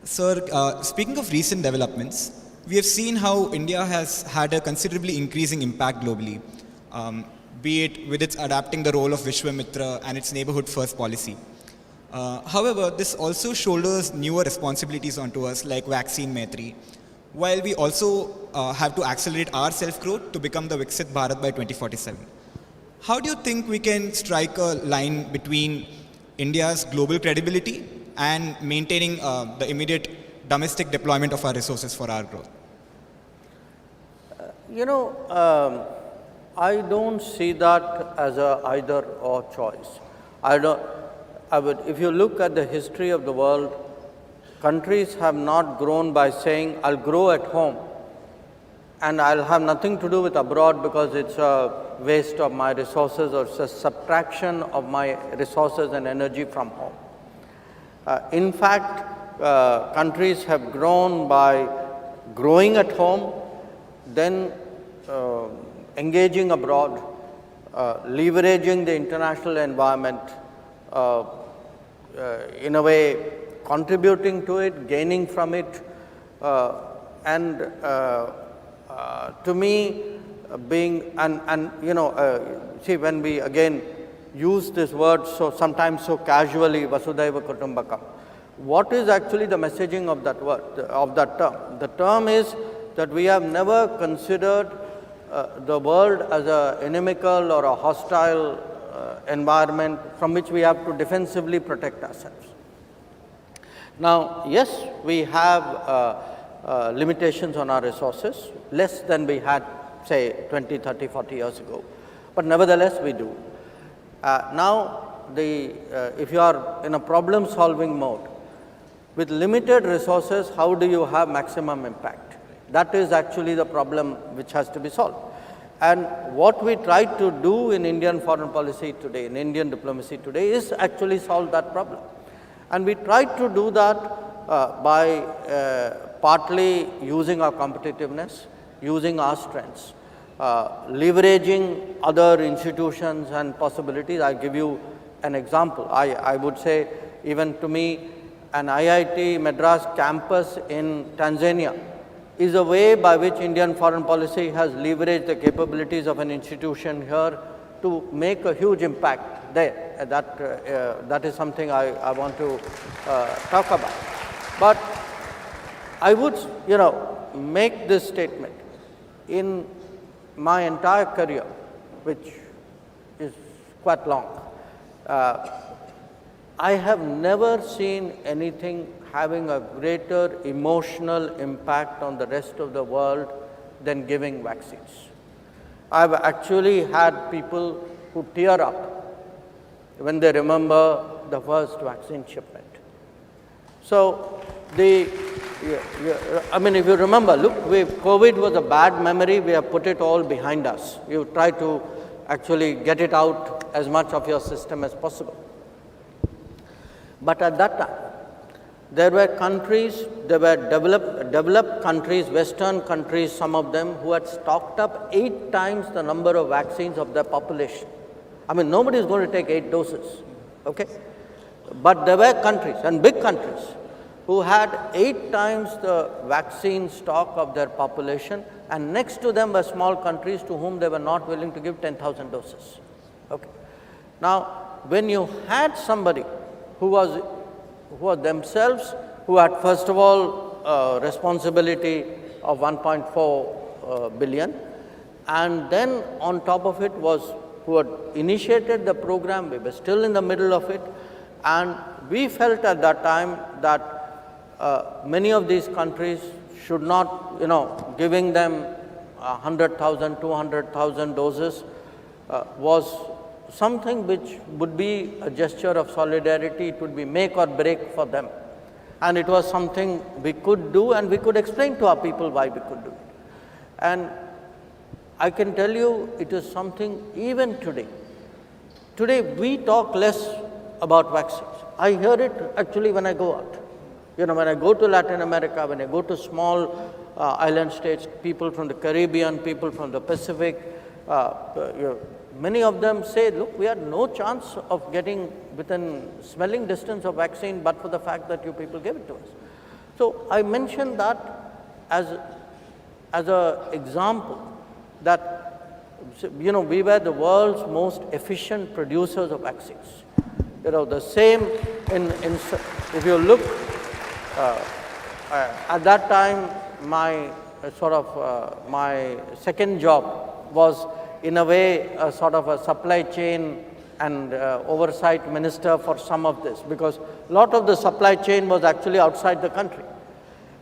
Sir, speaking of recent developments, we have seen how India has had a considerably increasing impact globally, be it with its adapting the role of Vishwamitra and its neighborhood first policy. However, this also shoulders newer responsibilities onto us like Vaccine Maitri, while we also have to accelerate our self-growth to become the Viksit Bharat by 2047. How do you think we can strike a line between India's global credibility and maintaining the immediate domestic deployment of our resources for our growth? I don't see that as a either or choice. If you look at the history of the world, countries have not grown by saying, I'll grow at home and I'll have nothing to do with abroad because it's a waste of my resources or it's a subtraction of my resources and energy from home. In fact, countries have grown by growing at home, then engaging abroad, leveraging the international environment, in a way contributing to it, gaining from it, and to me being, see, when we again use this word sometimes so casually, Vasudhaiva Kutumbakam, what is actually the messaging of that word, of that term? The term is that we have never considered the world as an inimical or a hostile environment from which we have to defensively protect ourselves. Now, yes, we have limitations on our resources, less than we had, say, 20, 30, 40 years ago. But nevertheless, we do. Now, if you are in a problem-solving mode, with limited resources, how do you have maximum impact? That is actually the problem which has to be solved. And what we try to do in Indian foreign policy today, in Indian diplomacy today, is actually solve that problem. And we try to do that by partly using our competitiveness, using our strengths, leveraging other institutions and possibilities. I'll give you an example. I would say, even to me, an IIT Madras campus in Tanzania is a way by which Indian foreign policy has leveraged the capabilities of an institution here to make a huge impact there. That is something I want to talk about. But I would, make this statement. In my entire career, which is quite long, I have never seen anything having a greater emotional impact on the rest of the world than giving vaccines. I've actually had people who tear up when they remember the first vaccine shipment. So, if you remember, look, COVID was a bad memory. We have put it all behind us. You try to actually get it out as much of your system as possible. But at that time, there were countries, there were developed countries, Western countries, some of them, who had stocked up 8 times the number of vaccines of their population. Nobody is going to take 8 doses, okay? But there were countries, and big countries, who had 8 times the vaccine stock of their population, and next to them were small countries to whom they were not willing to give 10,000 doses, okay? Now, when you had somebody who had first of all responsibility of 1.4 billion, and then on top of it who had initiated the program. We were still in the middle of it, and we felt at that time that many of these countries should not, giving them 100,000, 200,000 doses was something which would be a gesture of solidarity. It would be make or break for them. And it was something we could do, and we could explain to our people why we could do it. And I can tell you, it is something even today. Today, we talk less about vaccines. I hear it actually when I go out. When I go to Latin America, when I go to small island states, people from the Caribbean, people from the Pacific, many of them say, look, we had no chance of getting within smelling distance of vaccine but for the fact that you people gave it to us. So I mentioned that as an example that, we were the world's most efficient producers of vaccines. The same if you look, at that time, my my second job was in a way a sort of a supply chain and oversight minister for some of this, because a lot of the supply chain was actually outside the country.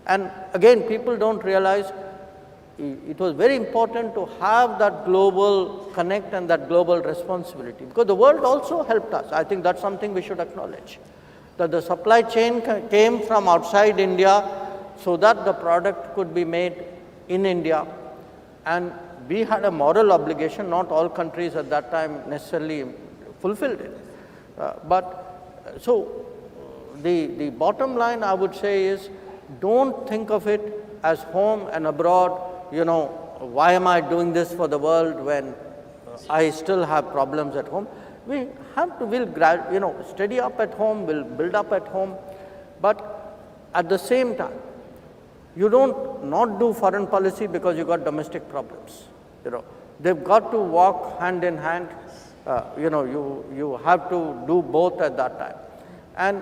And again, people don't realize it was very important to have that global connect and that global responsibility, because the world also helped us. I think that's something we should acknowledge, that the supply chain came from outside India so that the product could be made in India. And we had a moral obligation. Not all countries at that time necessarily fulfilled it. So the bottom line I would say is, don't think of it as home and abroad, why am I doing this for the world when I still have problems at home? We have to, we'll steady up at home, we'll build up at home, but at the same time, you don't not do foreign policy because you got domestic problems. They've got to walk hand in hand. You have to do both at that time. And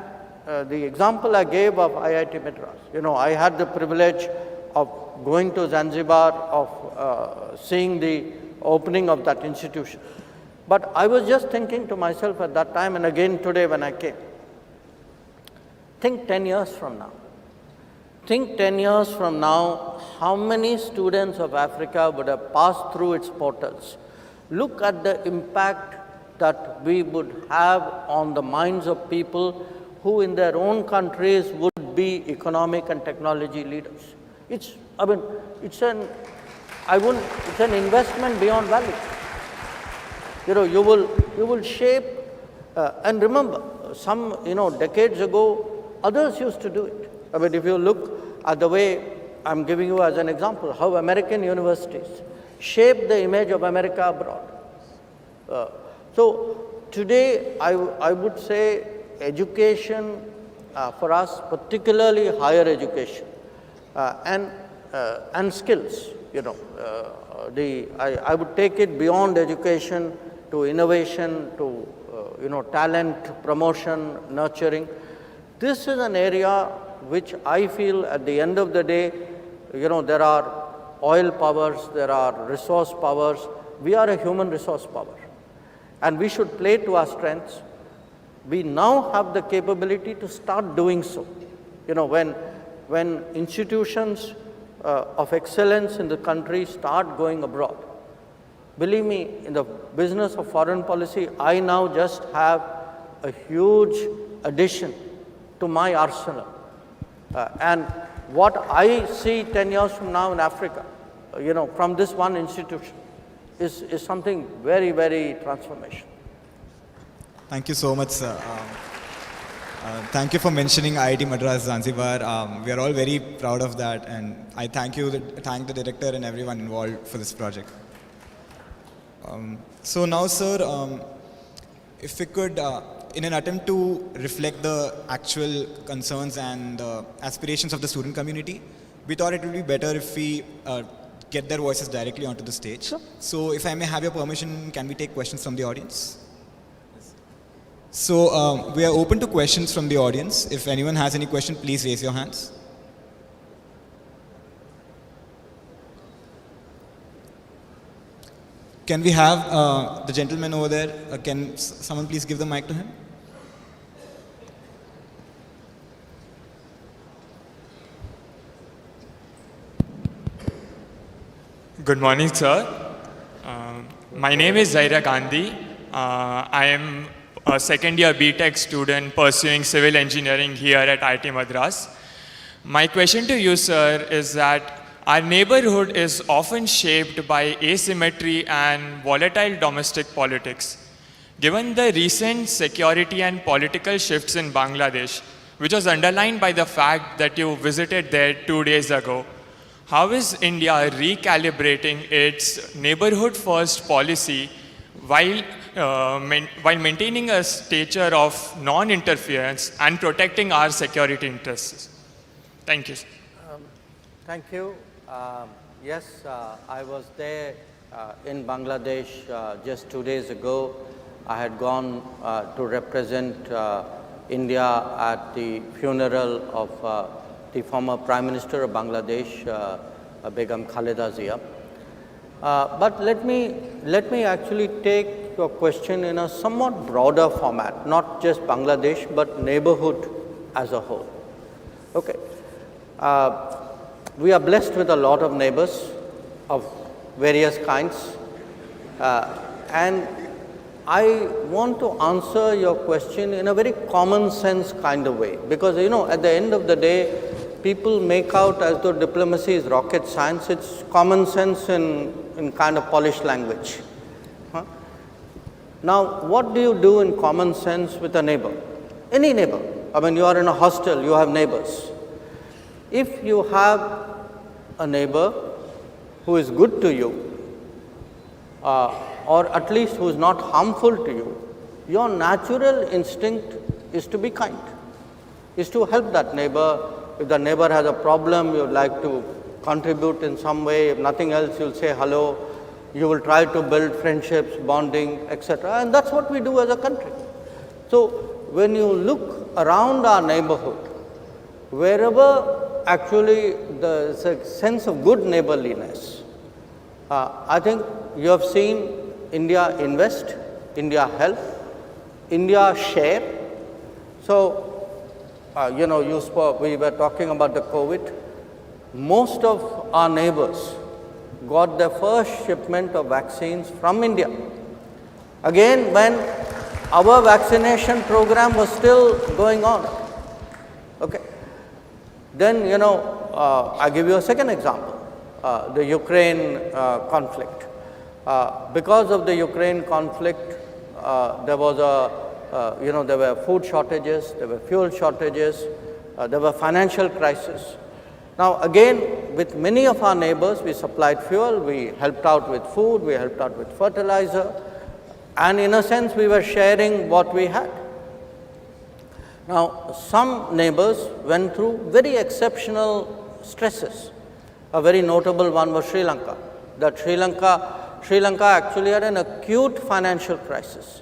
the example I gave of IIT Madras, I had the privilege of going to Zanzibar, of seeing the opening of that institution. But I was just thinking to myself at that time, and again today when I came, think 10 years from now. Think 10 years from now, how many students of Africa would have passed through its portals, look at the impact that we would have on the minds of people who in their own countries would be economic and technology leaders. It's an investment beyond value. You will shape, and remember, some, decades ago, others used to do it. If you look at the way I'm giving you as an example, how American universities shape the image of America abroad. So today, I would say education for us, particularly higher education and skills. I would take it beyond education to innovation, to talent promotion, nurturing. This is an area which I feel at the end of the day, there are oil powers, there are resource powers. We are a human resource power, and we should play to our strengths. We now have the capability to start doing so. When institutions of excellence in the country start going abroad, believe me, in the business of foreign policy, I now just have a huge addition to my arsenal. And what I see 10 years from now in Africa, from this one institution, is something very, very transformational. Thank you so much, sir. Thank you for mentioning IIT Madras Zanzibar. We are all very proud of that, and I thank the director and everyone involved for this project. So now, sir, if we could, in an attempt to reflect the actual concerns and aspirations of the student community, we thought it would be better if we get their voices directly onto the stage. Sure. So if I may have your permission, can we take questions from the audience? So we are open to questions from the audience. If anyone has any question, please raise your hands. Can we have the gentleman over there? Can someone please give the mic to him? Good morning, sir. My name is Zaira Gandhi. I am a second-year BTech student pursuing civil engineering here at IIT Madras. My question to you, sir, is that our neighborhood is often shaped by asymmetry and volatile domestic politics. Given the recent security and political shifts in Bangladesh, which was underlined by the fact that you visited there 2 days ago, how is India recalibrating its neighborhood-first policy while maintaining a stature of non-interference and protecting our security interests? Thank you. Thank you. Yes, I was there in Bangladesh just 2 days ago. I had gone to represent India at the funeral of the former Prime Minister of Bangladesh, Begum Khaleda Zia. But let me actually take your question in a somewhat broader format, not just Bangladesh, but neighborhood as a whole. Okay. We are blessed with a lot of neighbors of various kinds. And I want to answer your question in a very common sense kind of way. Because, at the end of the day, people make out as though diplomacy is rocket science. It's common sense in kind of polished language. Now, what do you do in common sense with a neighbor? Any neighbor. You are in a hostel, you have neighbors. If you have a neighbor who is good to you, or at least who is not harmful to you, your natural instinct is to be kind, is to help that neighbor. If the neighbor has a problem, you would like to contribute in some way. If nothing else, you'll say hello. You will try to build friendships, bonding, etc. And that's what we do as a country. So when you look around our neighborhood, wherever actually there's a sense of good neighborliness, I think you have seen India invest, India help, India share. So, we were talking about the COVID. Most of our neighbors got their first shipment of vaccines from India. Again, when our vaccination program was still going on. Okay. Then, I give you a second example, the Ukraine conflict. Because of the Ukraine conflict, there was there were food shortages, there were fuel shortages, there were financial crises. Now, again, with many of our neighbors, we supplied fuel, we helped out with food, we helped out with fertilizer, and in a sense, we were sharing what we had. Now, some neighbors went through very exceptional stresses. A very notable one was Sri Lanka. Sri Lanka actually had an acute financial crisis.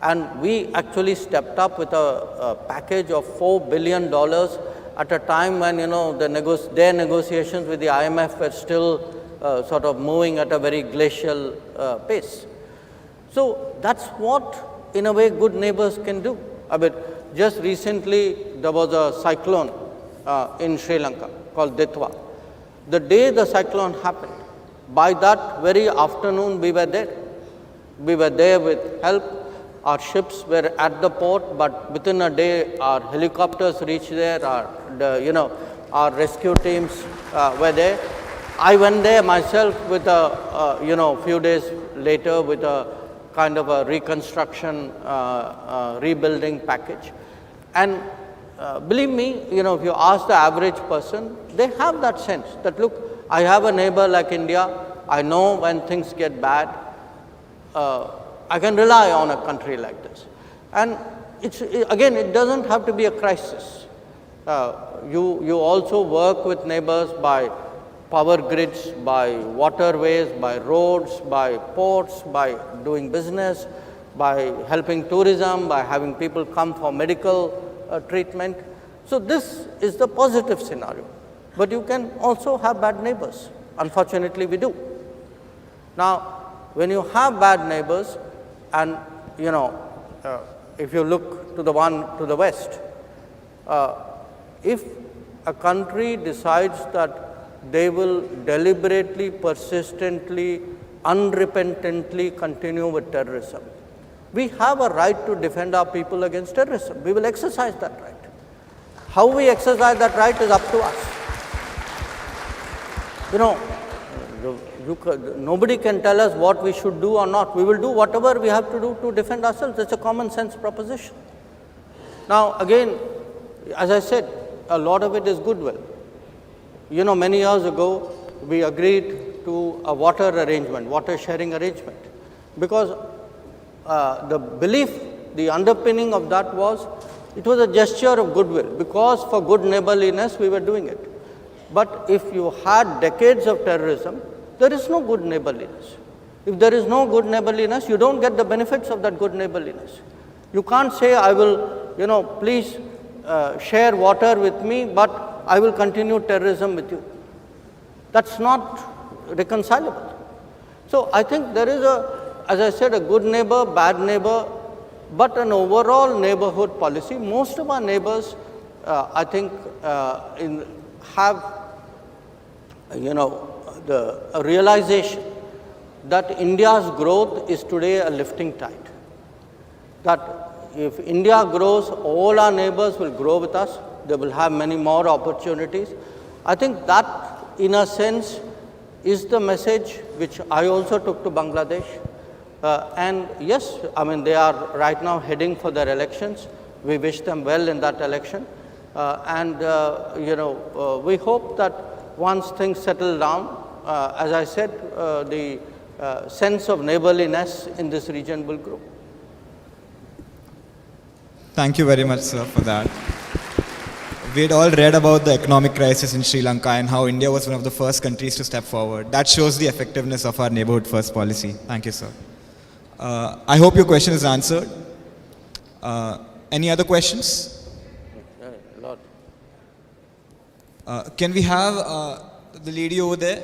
And we actually stepped up with a package of $4 billion at a time when, their negotiations with the IMF were still sort of moving at a very glacial pace. So that's what, in a way, good neighbors can do. I mean, just recently, there was a cyclone in Sri Lanka called Ditwa. The day the cyclone happened, by that very afternoon, we were there. We were there with help. Our ships were at the port, but within a day, our helicopters reached there. Our rescue teams were there. I went there myself with a few days later with a kind of a reconstruction, rebuilding package. And believe me, if you ask the average person, they have that sense that, look, I have a neighbor like India. I know when things get bad, I can rely on a country like this. And again, it doesn't have to be a crisis. You also work with neighbors by power grids, by waterways, by roads, by ports, by doing business, by helping tourism, by having people come for medical treatment. So this is the positive scenario. But you can also have bad neighbors. Unfortunately, we do. Now, when you have bad neighbors, and if you look to the one to the west, if a country decides that they will deliberately, persistently, unrepentantly continue with terrorism, we have a right to defend our people against terrorism. We will exercise that right. How we exercise that right is up to us. Nobody can tell us what we should do or not. We will do whatever we have to do to defend ourselves. It's a common sense proposition. Now, again, as I said, a lot of it is goodwill. Many years ago, we agreed to a water arrangement, water sharing arrangement, because the belief, the underpinning of that was, it was a gesture of goodwill, because for good neighborliness, we were doing it. But if you had decades of terrorism, there is no good neighborliness. If there is no good neighborliness, you don't get the benefits of that good neighborliness. You can't say, I will, please share water with me, but I will continue terrorism with you. That's not reconcilable. So I think there is as I said, a good neighbor, bad neighbor, but an overall neighborhood policy. Most of our neighbors, I think, have, the realization that India's growth is today a lifting tide. That if India grows, all our neighbors will grow with us. They will have many more opportunities. I think that, in a sense, is the message which I also took to Bangladesh. And yes, I mean, they are right now heading for their elections. We wish them well in that election. We hope that once things settle down, as I said, the sense of neighborliness in this region will grow. Thank you very much, sir, for that. We had all read about the economic crisis in Sri Lanka and how India was one of the first countries to step forward. That shows the effectiveness of our neighborhood first policy. Thank you, sir. I hope your question is answered. Any other questions? Can we have the lady over there?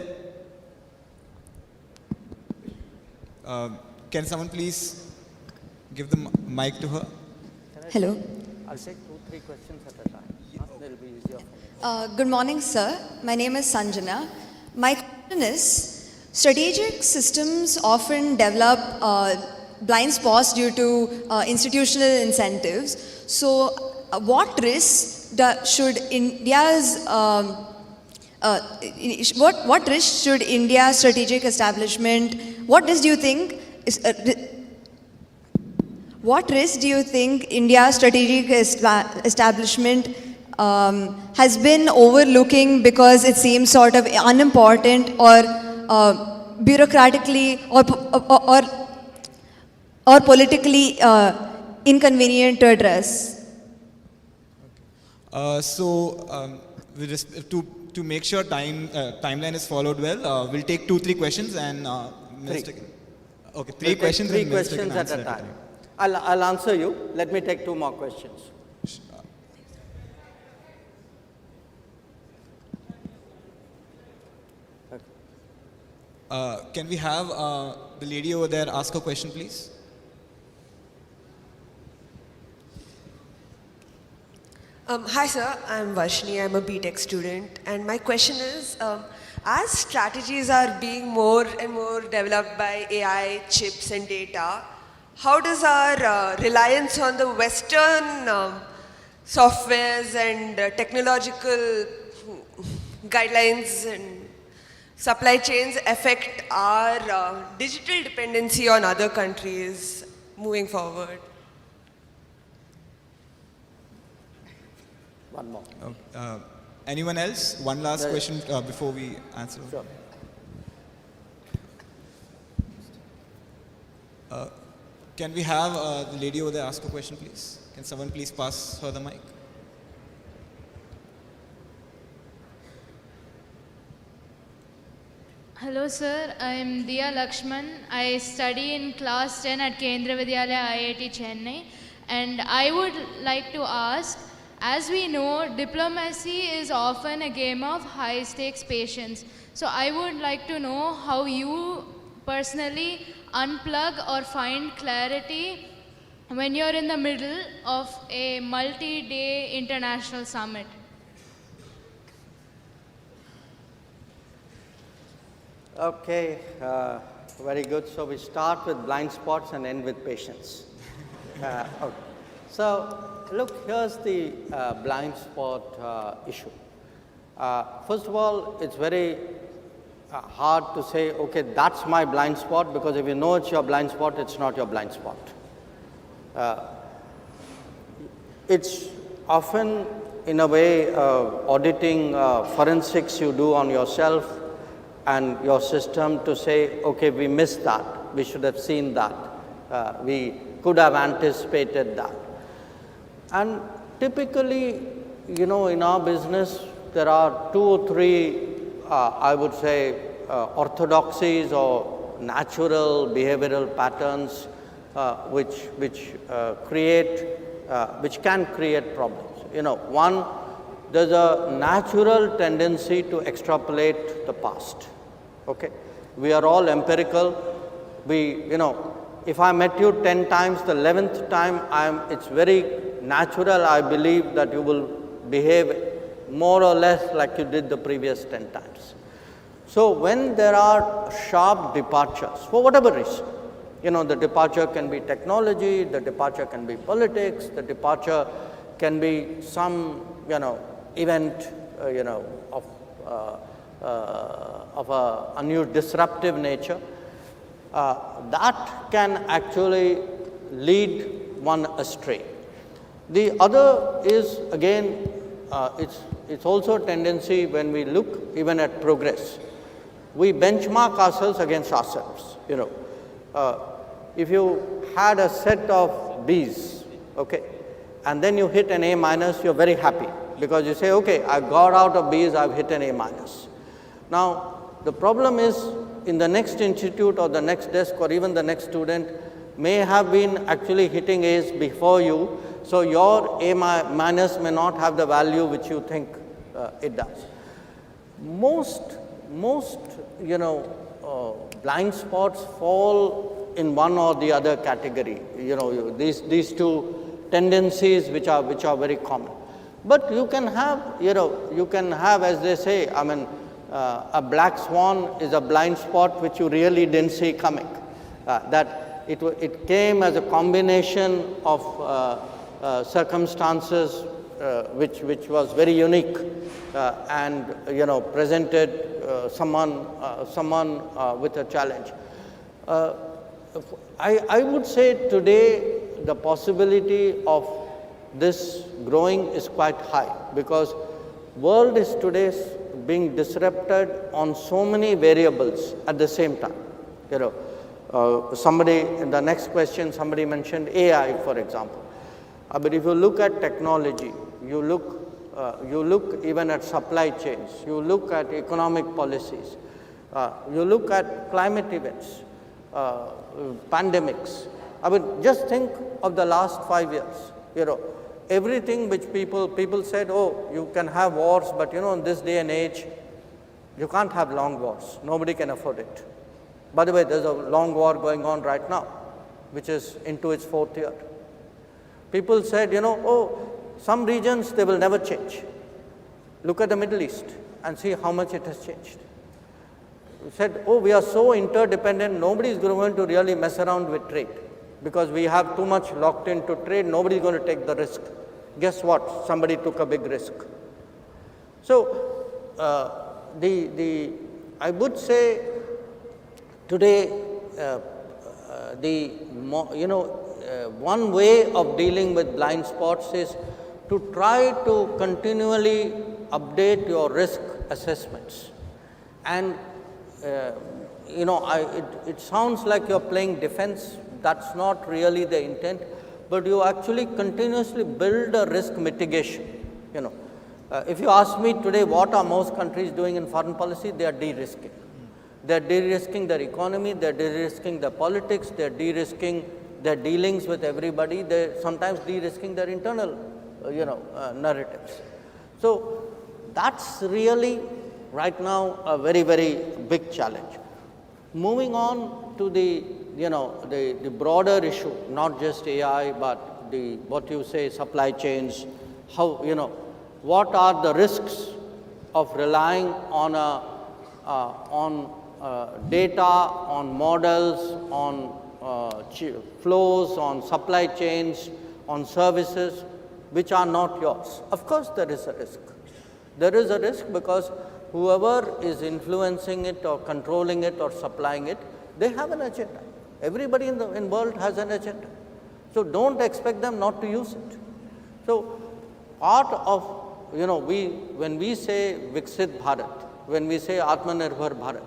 Can someone please give the mic to her? Hello. I'll take 2-3 questions at a time. It'll be easier for me. Good morning, sir. My name is Sanjana. My question is, Strategic systems often develop blind spots due to institutional incentives. So, what risks should India's what risk should India's strategic establishment? What risk do you think is? What risk do you think India's strategic establishment has been overlooking because it seems sort of unimportant or bureaucratically or politically inconvenient to address? To make sure timeline is followed well, we'll take 2-3 questions and okay, three questions. Three questions at a time. I'll answer you. Let me take 2 more questions. Can we have the lady over there ask a question, please? Hi sir, I'm Varshini, I'm a BTech student, and my question is, as strategies are being more and more developed by AI, chips and data, how does our reliance on the Western softwares and technological guidelines and supply chains affect our digital dependency on other countries moving forward? One more. Anyone else? One last question before we answer. Sure. Can we have the lady over there ask a question, please? Can someone please pass her the mic? Hello sir, I am Diya Lakshman. I study in class 10 at Kendra Vidyalaya IIT Chennai, and I would like to ask, as we know, diplomacy is often a game of high stakes patience. So I would like to know how you personally unplug or find clarity when you're in the middle of a multi-day international summit. Okay, very good. So we start with blind spots and end with patience. Okay. So look, here's the blind spot issue. First of all, it's very hard to say, okay, that's my blind spot, because if you know it's your blind spot, it's not your blind spot. It's often, in a way, auditing forensics you do on yourself and your system to say, okay, we missed that, we should have seen that, we could have anticipated that. And typically, you know, in our business, there are 2 or 3, I would say, orthodoxies or natural behavioral patterns which can create problems. You know, one, there's a natural tendency to extrapolate the past. Okay, we are all empirical. If I met you 10 times, the 11th time, it's very natural, I believe, that you will behave more or less like you did the previous 10 times. So when there are sharp departures, for whatever reason, you know, the departure can be technology, the departure can be politics, the departure can be some, you know, event, of a new disruptive nature, that can actually lead one astray. The other is, again, it's also a tendency when we look even at progress. We benchmark ourselves against ourselves, you know. If you had a set of Bs, okay, and then you hit an A minus, you're very happy because you say, okay, I got out of Bs, I've hit an A minus. Now, the problem is in the next institute or the next desk or even the next student may have been actually hitting A's before you, so your A minus may not have the value which you think it does. Most you know, blind spots fall in one or the other category. You know, these 2 tendencies which are very common. But you can have, as they say, I mean, a black swan is a blind spot which you really didn't see coming. That it came as a combination of circumstances which was very unique and presented someone with a challenge. I would say today the possibility of this growing is quite high, because world is today being disrupted on so many variables at the same time. Somebody in the next question, somebody mentioned AI, for example. But if you look at technology, you look even at supply chains, you look at economic policies, you look at climate events, pandemics. I mean, just think of the last 5 years. Everything which people said, oh, you can have wars, but in this day and age, you can't have long wars. Nobody can afford it. By the way, there's a long war going on right now, which is into its 4th year. People said, oh, some regions, they will never change. Look at the Middle East and see how much it has changed. Said, oh, we are so interdependent, nobody is going to really mess around with trade, because we have too much locked into trade, nobody is going to take the risk. Guess what? Somebody took a big risk. So, I would say today, one way of dealing with blind spots is to try to continually update your risk assessments. And it sounds like you're playing defense. That's not really the intent, but you actually continuously build a risk mitigation. If you ask me today, what are most countries doing in foreign policy? They are de-risking. They are de-risking their economy, they are de-risking their politics, they are de-risking their dealings with everybody, they are sometimes de-risking their internal, narratives. So that's really right now a very, very big challenge. Moving on to the broader issue, not just AI, but what you say, supply chains, how, what are the risks of relying on data, on models, on flows, on supply chains, on services which are not yours. Of course, there is a risk. There is a risk because whoever is influencing it or controlling it or supplying it, they have an agenda. Everybody in the world has an agenda. So don't expect them not to use it. So part of, when we say Viksit Bharat, when we say Atmanirbhar Bharat,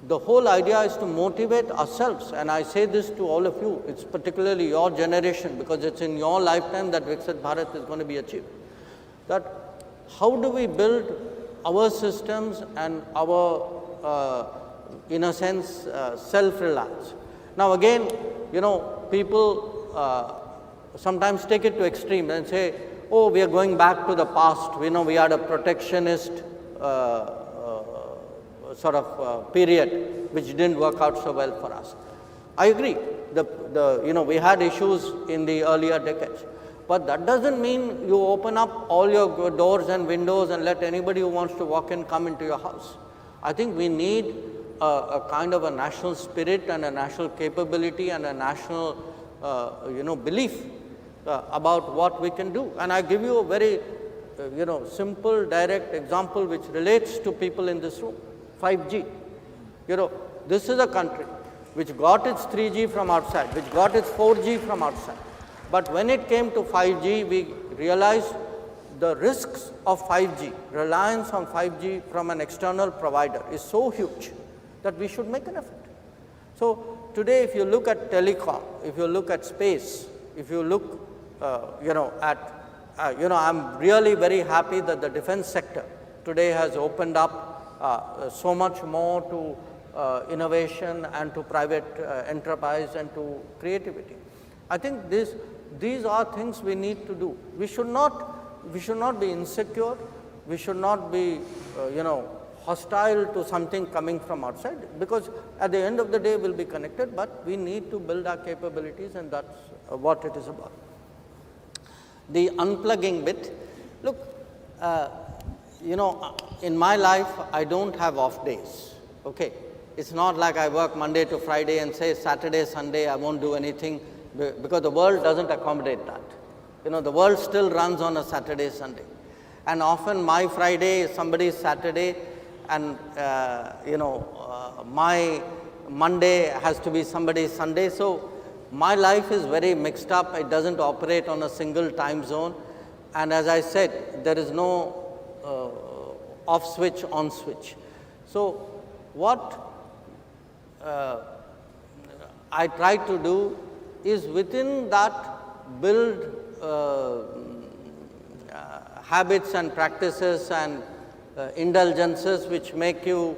the whole idea is to motivate ourselves, and I say this to all of you, it's particularly your generation, because it's in your lifetime that Viksit Bharat is going to be achieved. That how do we build our systems and our, in a sense, self-reliance. Now again, people sometimes take it to extreme and say, oh, we are going back to the past, we had a protectionist sort of period which didn't work out so well for us. I agree, we had issues in the earlier decades, but that doesn't mean you open up all your doors and windows and let anybody who wants to walk in come into your house. I think we need a kind of a national spirit and a national capability and a national belief about what we can do. And I give you a very simple, direct example which relates to people in this room. 5G. This is a country which got its 3G from outside, which got its 4G from outside. But when it came to 5G, we realized the risks of 5G, reliance on 5G from an external provider is so huge that we should make an effort. So today, if you look at telecom, if you look at space, if you look, I'm really very happy that the defense sector today has opened up so much more to innovation and to private enterprise and to creativity. I think these are things we need to do. We should not be insecure. We should not be, hostile to something coming from outside, because at the end of the day we'll be connected, but we need to build our capabilities, and that's what it is about. The unplugging bit, look, you know, in my life, I don't have off days, okay? It's not like I work Monday to Friday and say Saturday, Sunday, I won't do anything, because the world doesn't accommodate that. You know, the world still runs on a Saturday, Sunday. And often my Friday is somebody's Saturday, and, my Monday has to be somebody's Sunday. So my life is very mixed up. It doesn't operate on a single time zone. And as I said, there is no off switch, on switch. So what I try to do is within that build habits and practices and indulgences which make you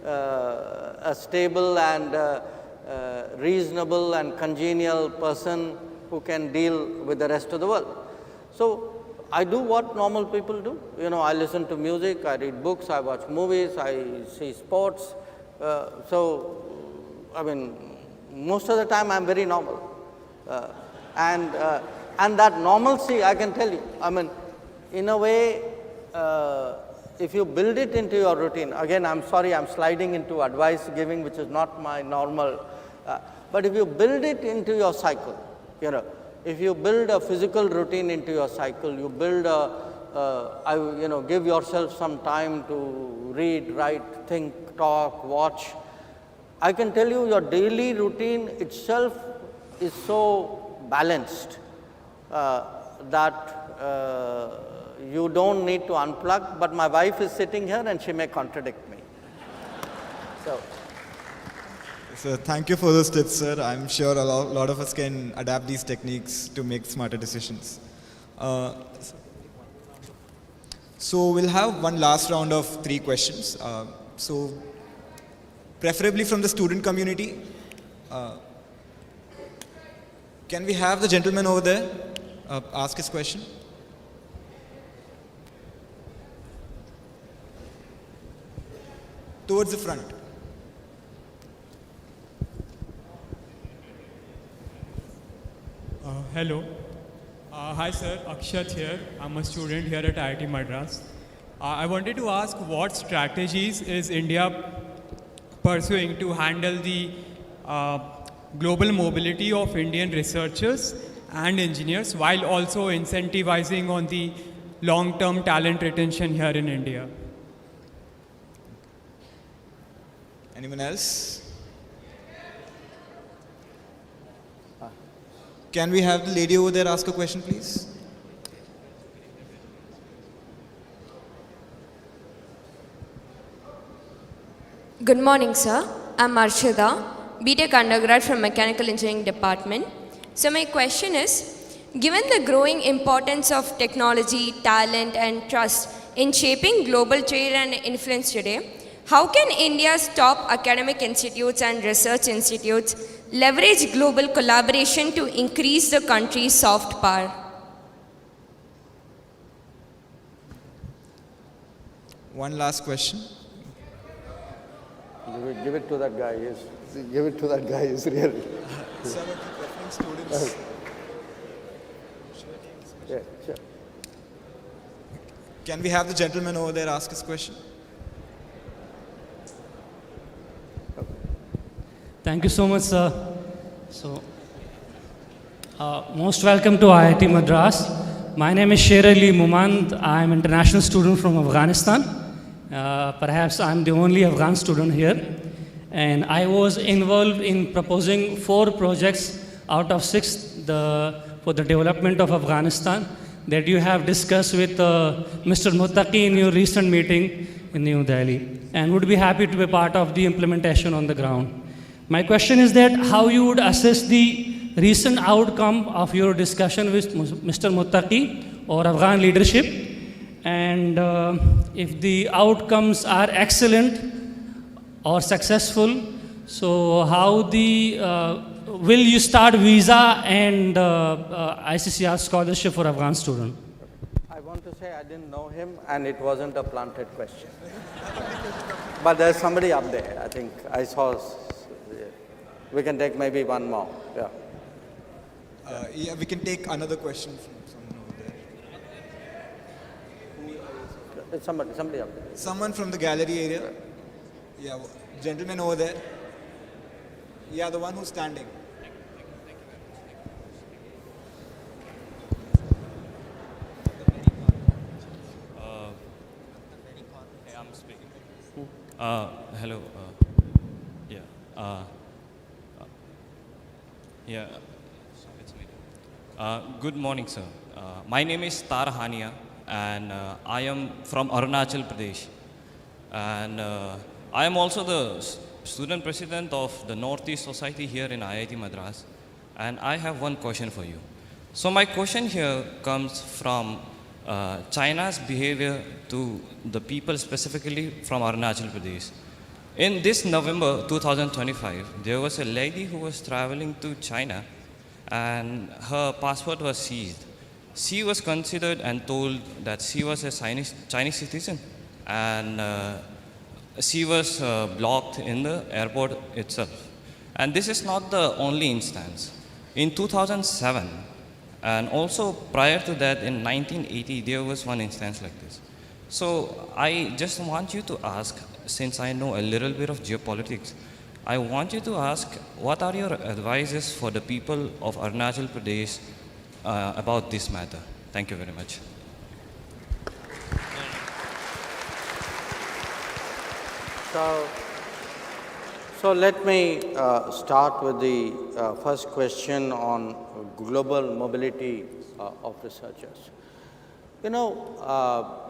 a stable and reasonable and congenial person who can deal with the rest of the world. So I do what normal people do. You know, I listen to music, I read books, I watch movies, I see sports. I mean, most of the time I'm very normal. And that normalcy, I can tell you, I mean, in a way, if you build it into your routine, again, I'm sorry, I'm sliding into advice giving, which is not my normal, but if you build it into your cycle, you know, if you build a physical routine into your cycle, you build give yourself some time to read, write, think, talk, watch. I can tell you your daily routine itself is so balanced that you don't need to unplug, but my wife is sitting here and she may contradict me. So thank you for those tips, sir. I'm sure a lot of us can adapt these techniques to make smarter decisions. So we'll have one last round of 3 questions. So preferably from the student community. Can we have the gentleman over there ask his question? Towards the front. Hello. Hi sir, Akshat here. I'm a student here at IIT Madras. I wanted to ask what strategies is India pursuing to handle the global mobility of Indian researchers and engineers while also incentivizing on the long-term talent retention here in India. Anyone else? Can we have the lady over there ask a question, please? Good morning, sir. I'm Arshada, BTech undergrad from Mechanical Engineering Department. So my question is, given the growing importance of technology, talent and trust in shaping global trade and influence today, how can India's top academic institutes and research institutes leverage global collaboration to increase the country's soft power? One last question. Give it to that guy. Give it to that guy. Is really. Some of the preferring students. Yeah, sure. Can we have the gentleman over there ask his question? Thank you so much, sir. So, most welcome to IIT Madras. My name is Sher Ali Mumand. I am an international student from Afghanistan. Perhaps I am the only Afghan student here. And I was involved in proposing 4 projects out of 6 for the development of Afghanistan that you have discussed with Mr. Muttaqi in your recent meeting in New Delhi, and would be happy to be part of the implementation on the ground. My question is that how you would assess the recent outcome of your discussion with Mr. Muttaqi or Afghan leadership, and if the outcomes are excellent or successful, so how will you start visa and ICCR scholarship for Afghan students? I want to say I didn't know him and it wasn't a planted question. But there's somebody up there, I think I saw. We can take maybe one more. Yeah. Yeah, we can take another question from someone over there. Somebody up there. Someone from the gallery area. Yeah, gentleman over there. Yeah, the one who's standing. I'm speaking. Hello. Yeah. Yeah. It's me. Good morning, sir. My name is Tar Hania, and I am from Arunachal Pradesh. And I am also the student president of the Northeast Society here in IIT Madras. And I have one question for you. So my question here comes from China's behavior to the people specifically from Arunachal Pradesh. In this November 2025, there was a lady who was traveling to China and her passport was seized. She was considered and told that she was a Chinese citizen, and she was blocked in the airport itself. And this is not the only instance. In 2007, and also prior to that in 1980, there was one instance like this. So I just want you to ask, since I know a little bit of geopolitics, I want you to ask, what are your advices for the people of Arunachal Pradesh about this matter? Thank you very much. So let me start with the first question on global mobility of researchers. You know,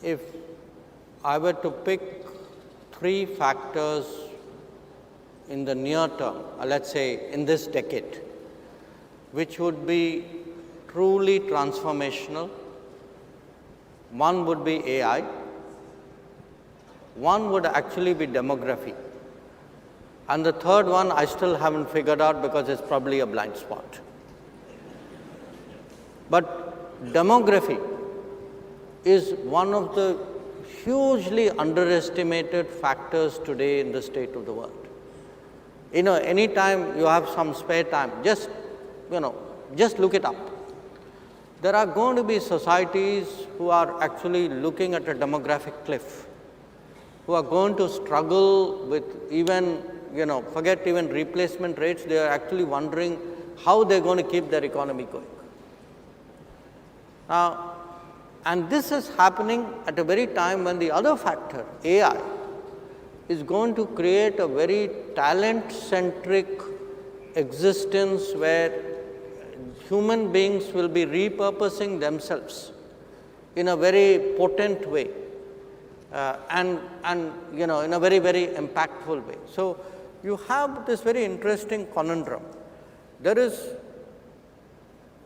if I were to pick 3 factors in the near term, let's say in this decade, which would be truly transformational, one would be AI, one would actually be demography, and the third one I still haven't figured out because it's probably a blind spot. But demography is one of the hugely underestimated factors today in the state of the world. You know, anytime you have some spare time, just look it up. There are going to be societies who are actually looking at a demographic cliff, who are going to struggle with even, forget even replacement rates, they are actually wondering how they're going to keep their economy going. Now, and this is happening at a very time when the other factor, AI, is going to create a very talent-centric existence where human beings will be repurposing themselves in a very potent way. And in a very, very impactful way. So you have this very interesting conundrum. There is,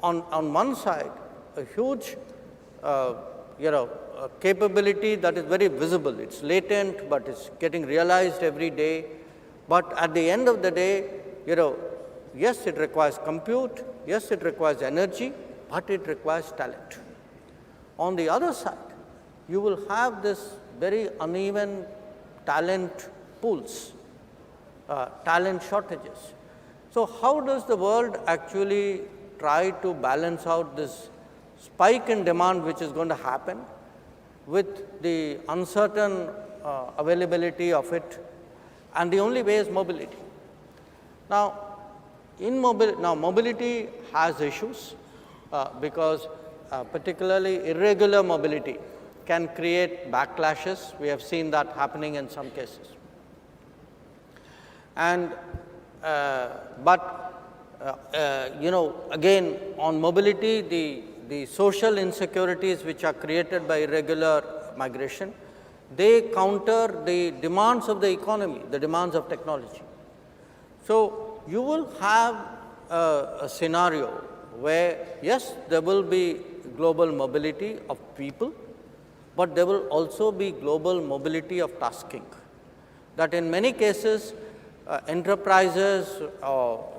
on one side, a huge, capability that is very visible. It's latent, but it's getting realized every day. But at the end of the day, yes, it requires compute, yes, it requires energy, but it requires talent. On the other side, you will have this very uneven talent pools, talent shortages. So how does the world actually try to balance out this spike in demand which is going to happen with the uncertain availability of it? And the only way is mobility. Now, mobility has issues because particularly irregular mobility can create backlashes. We have seen that happening in some cases. And again, on mobility, the social insecurities which are created by irregular migration, they counter the demands of the economy, the demands of technology. So you will have a scenario where, yes, there will be global mobility of people, but there will also be global mobility of tasking. That in many cases, enterprises or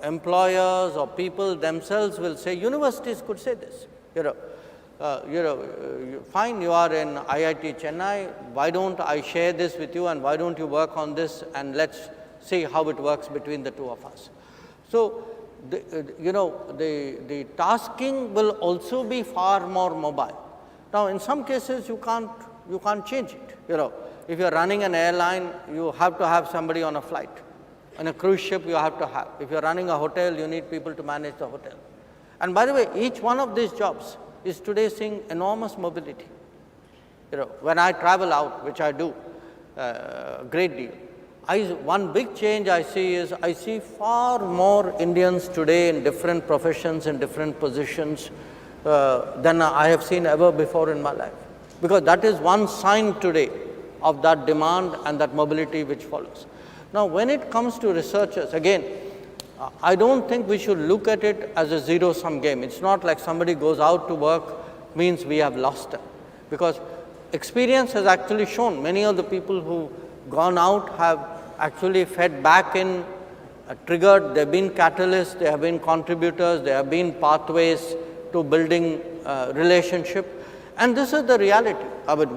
employers or people themselves will say, universities could say this, fine, you are in IIT Chennai, why don't I share this with you and why don't you work on this and let's see how it works between the two of us. So, the tasking will also be far more mobile. Now, in some cases, you can't change it. If you're running an airline, you have to have somebody on a flight. On a cruise ship, you have to have. If you're running a hotel, you need people to manage the hotel. And by the way, each one of these jobs is today seeing enormous mobility. When I travel out, which I do a great deal, one big change I see is I see far more Indians today in different professions and different positions than I have seen ever before in my life. Because that is one sign today of that demand and that mobility which follows. Now, when it comes to researchers, again, I don't think we should look at it as a zero-sum game. It's not like somebody goes out to work means we have lost them. Because experience has actually shown many of the people who've gone out have actually fed back in, triggered, they've been catalysts, they have been contributors, they have been pathways to building relationship. And this is the reality. I mean,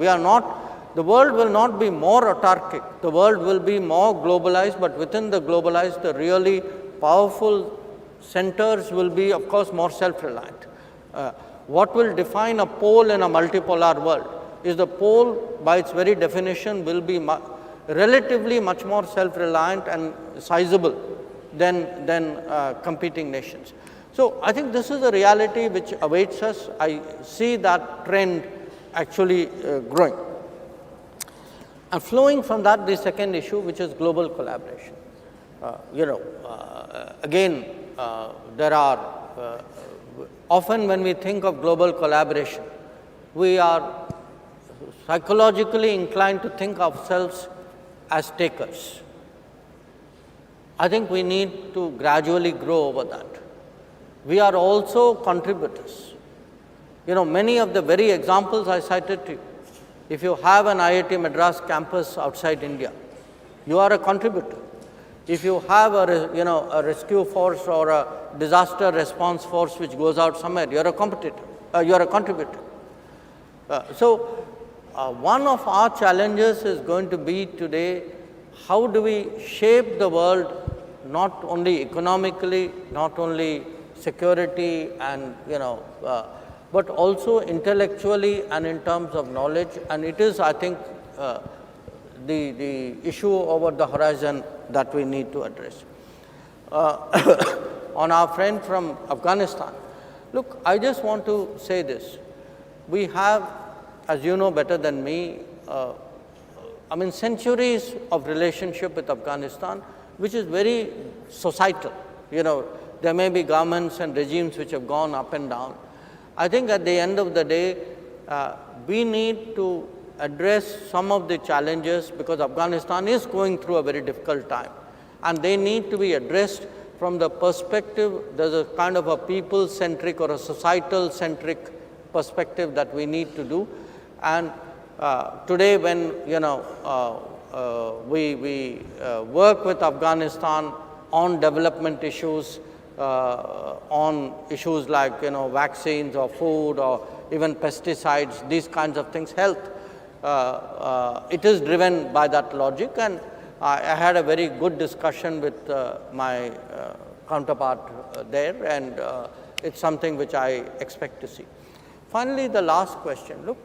the world will not be more autarkic. The world will be more globalized, but within the globalized, the really powerful centers will be, of course, more self-reliant. What will define a pole in a multipolar world is the pole, by its very definition, will be relatively much more self-reliant and sizable than competing nations. So I think this is the reality which awaits us. I see that trend actually growing. And flowing from that, the second issue, which is global collaboration. Again, there are, often when we think of global collaboration, we are psychologically inclined to think of ourselves as takers. I think we need to gradually grow over that. We are also contributors. Many of the very examples I cited to you, if you have an IIT Madras campus outside India, you are a contributor. If you have a rescue force or a disaster response force which goes out somewhere, you're a competitor. You're a contributor. One of our challenges is going to be today, how do we shape the world, not only economically, not only security and but also intellectually and in terms of knowledge. And it is, I think, the issue over the horizon that we need to address. On our friend from Afghanistan, look, I just want to say this. We have, as you know better than me, centuries of relationship with Afghanistan, which is very societal. There may be governments and regimes which have gone up and down. I think at the end of the day, we need to address some of the challenges because Afghanistan is going through a very difficult time. And they need to be addressed from the perspective, there's a kind of a people-centric or a societal-centric perspective that we need to do. And today when, we work with Afghanistan on development issues, on issues like vaccines or food or even pesticides, these kinds of things, health, it is driven by that logic. And I had a very good discussion with my counterpart there, and it's something which I expect to see. Finally, the last question. Look,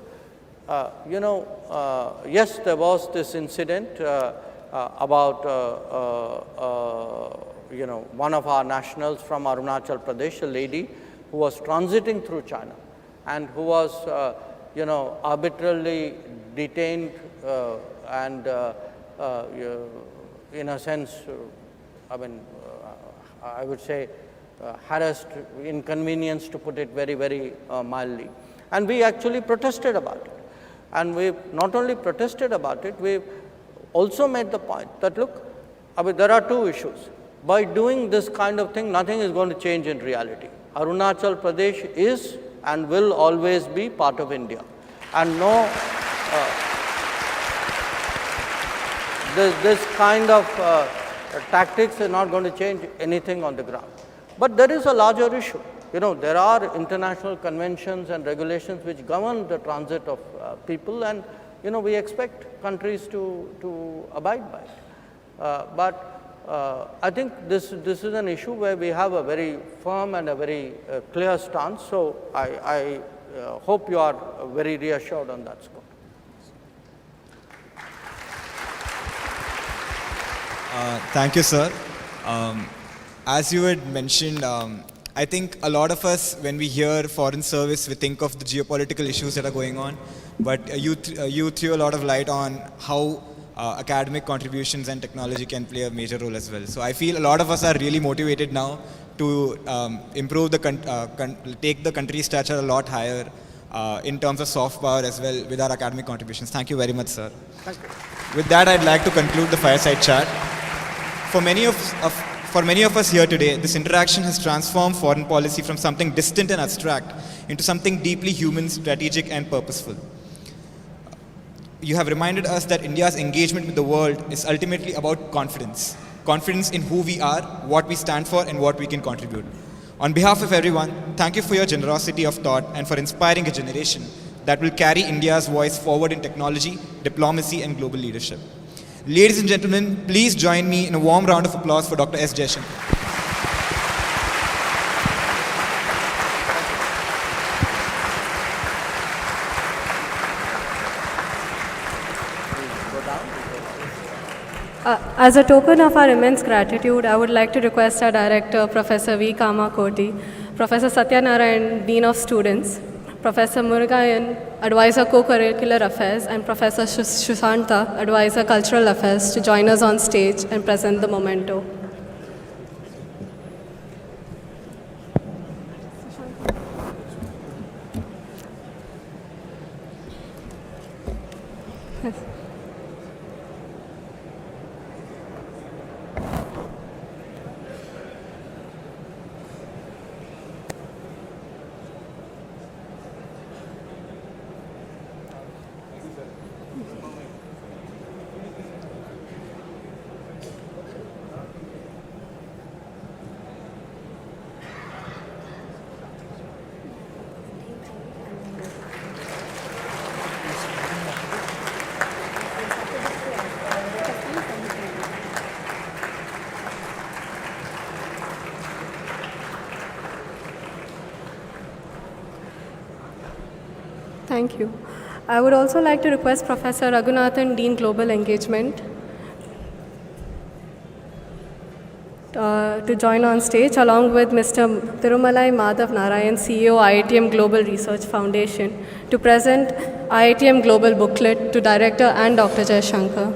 yes, there was this incident about one of our nationals from Arunachal Pradesh, a lady who was transiting through China and who was, arbitrarily detained and, in a sense, I would say harassed, inconvenienced, to put it very, very mildly. And we actually protested about it. And we not only protested about it, we also made the point that, look, there are two issues. By doing this kind of thing, nothing is going to change in reality. Arunachal Pradesh is and will always be part of India. And no, this kind of tactics is not going to change anything on the ground. But there is a larger issue. There are international conventions and regulations which govern the transit of people, and, we expect countries to abide by it. But I think this is an issue where we have a very firm and a very clear stance. So I hope you are very reassured on that score. Thank you, sir. As you had mentioned, I think a lot of us, when we hear foreign service, we think of the geopolitical issues that are going on. But you threw a lot of light on how academic contributions and technology can play a major role as well. So I feel a lot of us are really motivated now to improve take the country's stature a lot higher in terms of soft power as well with our academic contributions. Thank you very much, sir. Thank you. With that, I'd like to conclude the fireside chat. For many of us here today, this interaction has transformed foreign policy from something distant and abstract into something deeply human, strategic, and purposeful. You have reminded us that India's engagement with the world is ultimately about confidence. Confidence in who we are, what we stand for, and what we can contribute. On behalf of everyone, thank you for your generosity of thought and for inspiring a generation that will carry India's voice forward in technology, diplomacy, and global leadership. Ladies and gentlemen, please join me in a warm round of applause for Dr. S. Jaishankar. As a token of our immense gratitude, I would like to request our Director, Professor V. Kamakoti, Professor Satyanarayan, Dean of Students, Professor Murugayan, Advisor Co-Curricular Affairs, and Professor Sushanta, Advisor Cultural Affairs, to join us on stage and present the memento. Thank you. I would also like to request Professor Raghunathan, Dean Global Engagement, to join on stage, along with Mr. Thirumalai Madhav Narayan, CEO, IITM Global Research Foundation, to present IITM Global Booklet to Director and Dr. Jaishankar.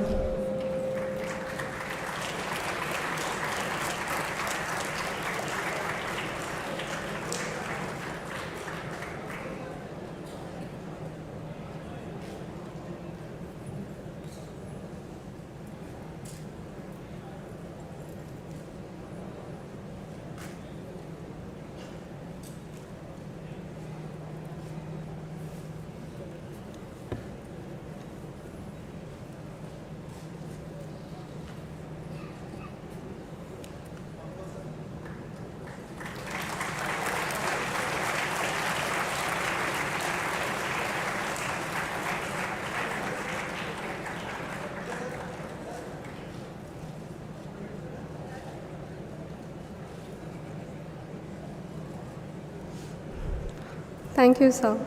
Thank you, sir.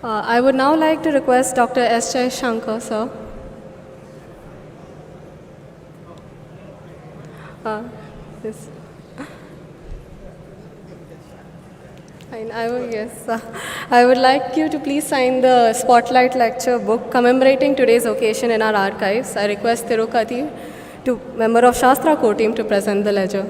I would now like to request Dr. S. Jaishankar, sir. Yes. I would like you to please sign the Spotlight Lecture book commemorating today's occasion in our archives. I request Tirukati, member of Shastra Core team, to present the ledger.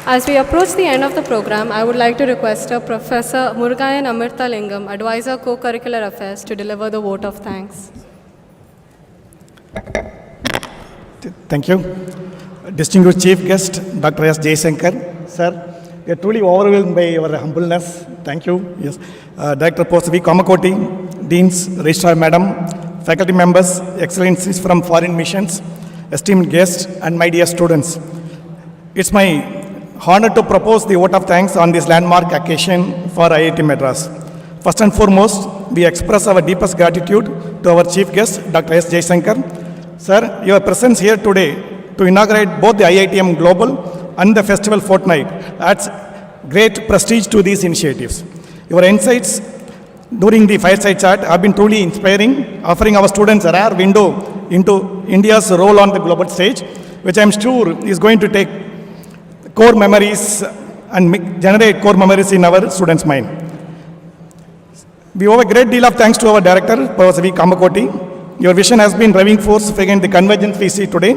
As we approach the end of the program, I would like to request Professor Murugayan Amirthalingam, Advisor Co-Curricular Affairs, to deliver the vote of thanks. Thank you. Distinguished Chief Guest, Dr. S. Jaishankar, Sir, we are truly overwhelmed by your humbleness. Thank you. Yes. Director Post V. Kamakoti, Deans, Registrar Madam, faculty members, excellencies from foreign missions, esteemed guests, and my dear students. It's my honor to propose the vote of thanks on this landmark occasion for IIT Madras. First and foremost, we express our deepest gratitude to our Chief Guest, Dr. S. Jaishankar. Sir, your presence here today to inaugurate both the IITM Global and the Festival Fortnight adds great prestige to these initiatives. Your insights during the fireside chat have been truly inspiring, offering our students a rare window into India's role on the global stage, which I am sure is going to take core memories and generate core memories in our students' mind. We owe a great deal of thanks to our director, Professor V. Kamakoti. Your vision has been driving force behind the convergence we see today,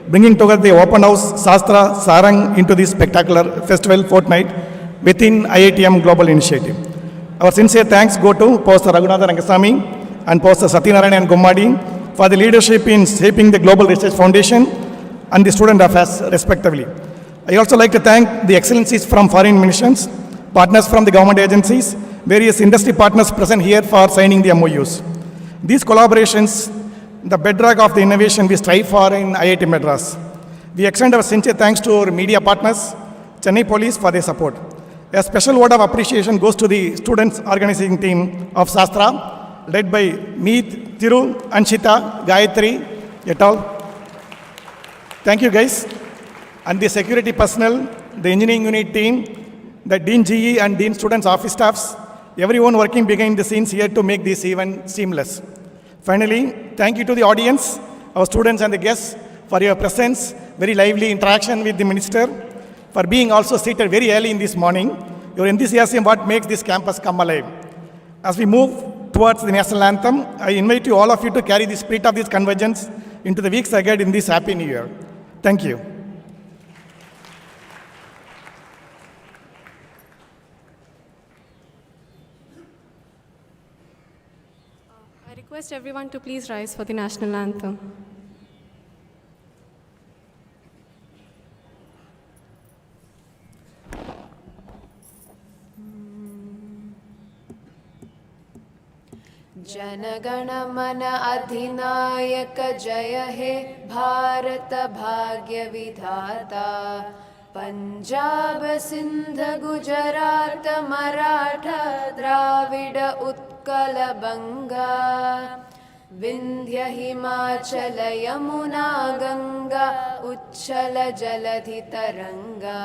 bringing together the open house, Shastra, Sarang into this spectacular festival fortnight within IITM Global Initiative. Our sincere thanks go to Professor Raghunatha Rangasamy and Professor Satyanarayan Gummadi for the leadership in shaping the Global Research Foundation and the Student Affairs respectively. I also like to thank the excellencies from foreign missions, partners from the government agencies, various industry partners present here for signing the MOUs. These collaborations, the bedrock of the innovation we strive for in IIT Madras. We extend our sincere thanks to our media partners, Chennai Police, for their support. A special word of appreciation goes to the students organizing team of Shastra, led by Meet, Thiru, Anshita, Gayatri, et al. Thank you guys. And the security personnel, the engineering unit team, the Dean GE and Dean students office staffs, everyone working behind the scenes here to make this event seamless. Finally, thank you to the audience, our students and the guests for your presence, very lively interaction with the minister, for being also seated very early in this morning. Your enthusiasm what makes this campus come alive. As we move towards the national anthem, I invite you all of you to carry the spirit of this convergence into the weeks ahead in this happy new year. Thank you. I request everyone to please rise for the national anthem. जनगण मन अधिनायक जय हे भारत भाग्य विधाता पंजाब सिंध गुजरात मराठा द्राविड उत्कल बंगा विंध्य हिमाचल यमुना गंगा उच्छल जलधि तरंगा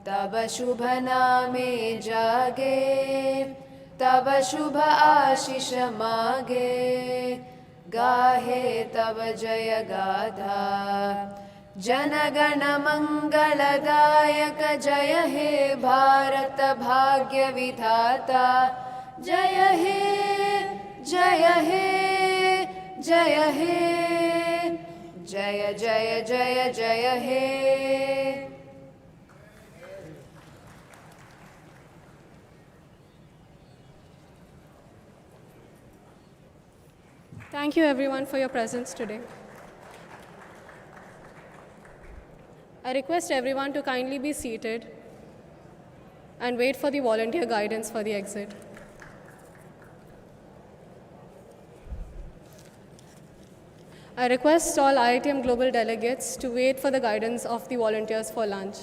तब शुभ नामे जागे तब शुभ आशीष मागे गाहे तब जय गाथा जनगण मंगलदायक जय हे भारत भाग्य विधाता जय हे जय हे जय हे जय जय जय जय हे. Thank you everyone for your presence today. I request everyone to kindly be seated and wait for the volunteer guidance for the exit. I request all IITM Global delegates to wait for the guidance of the volunteers for lunch.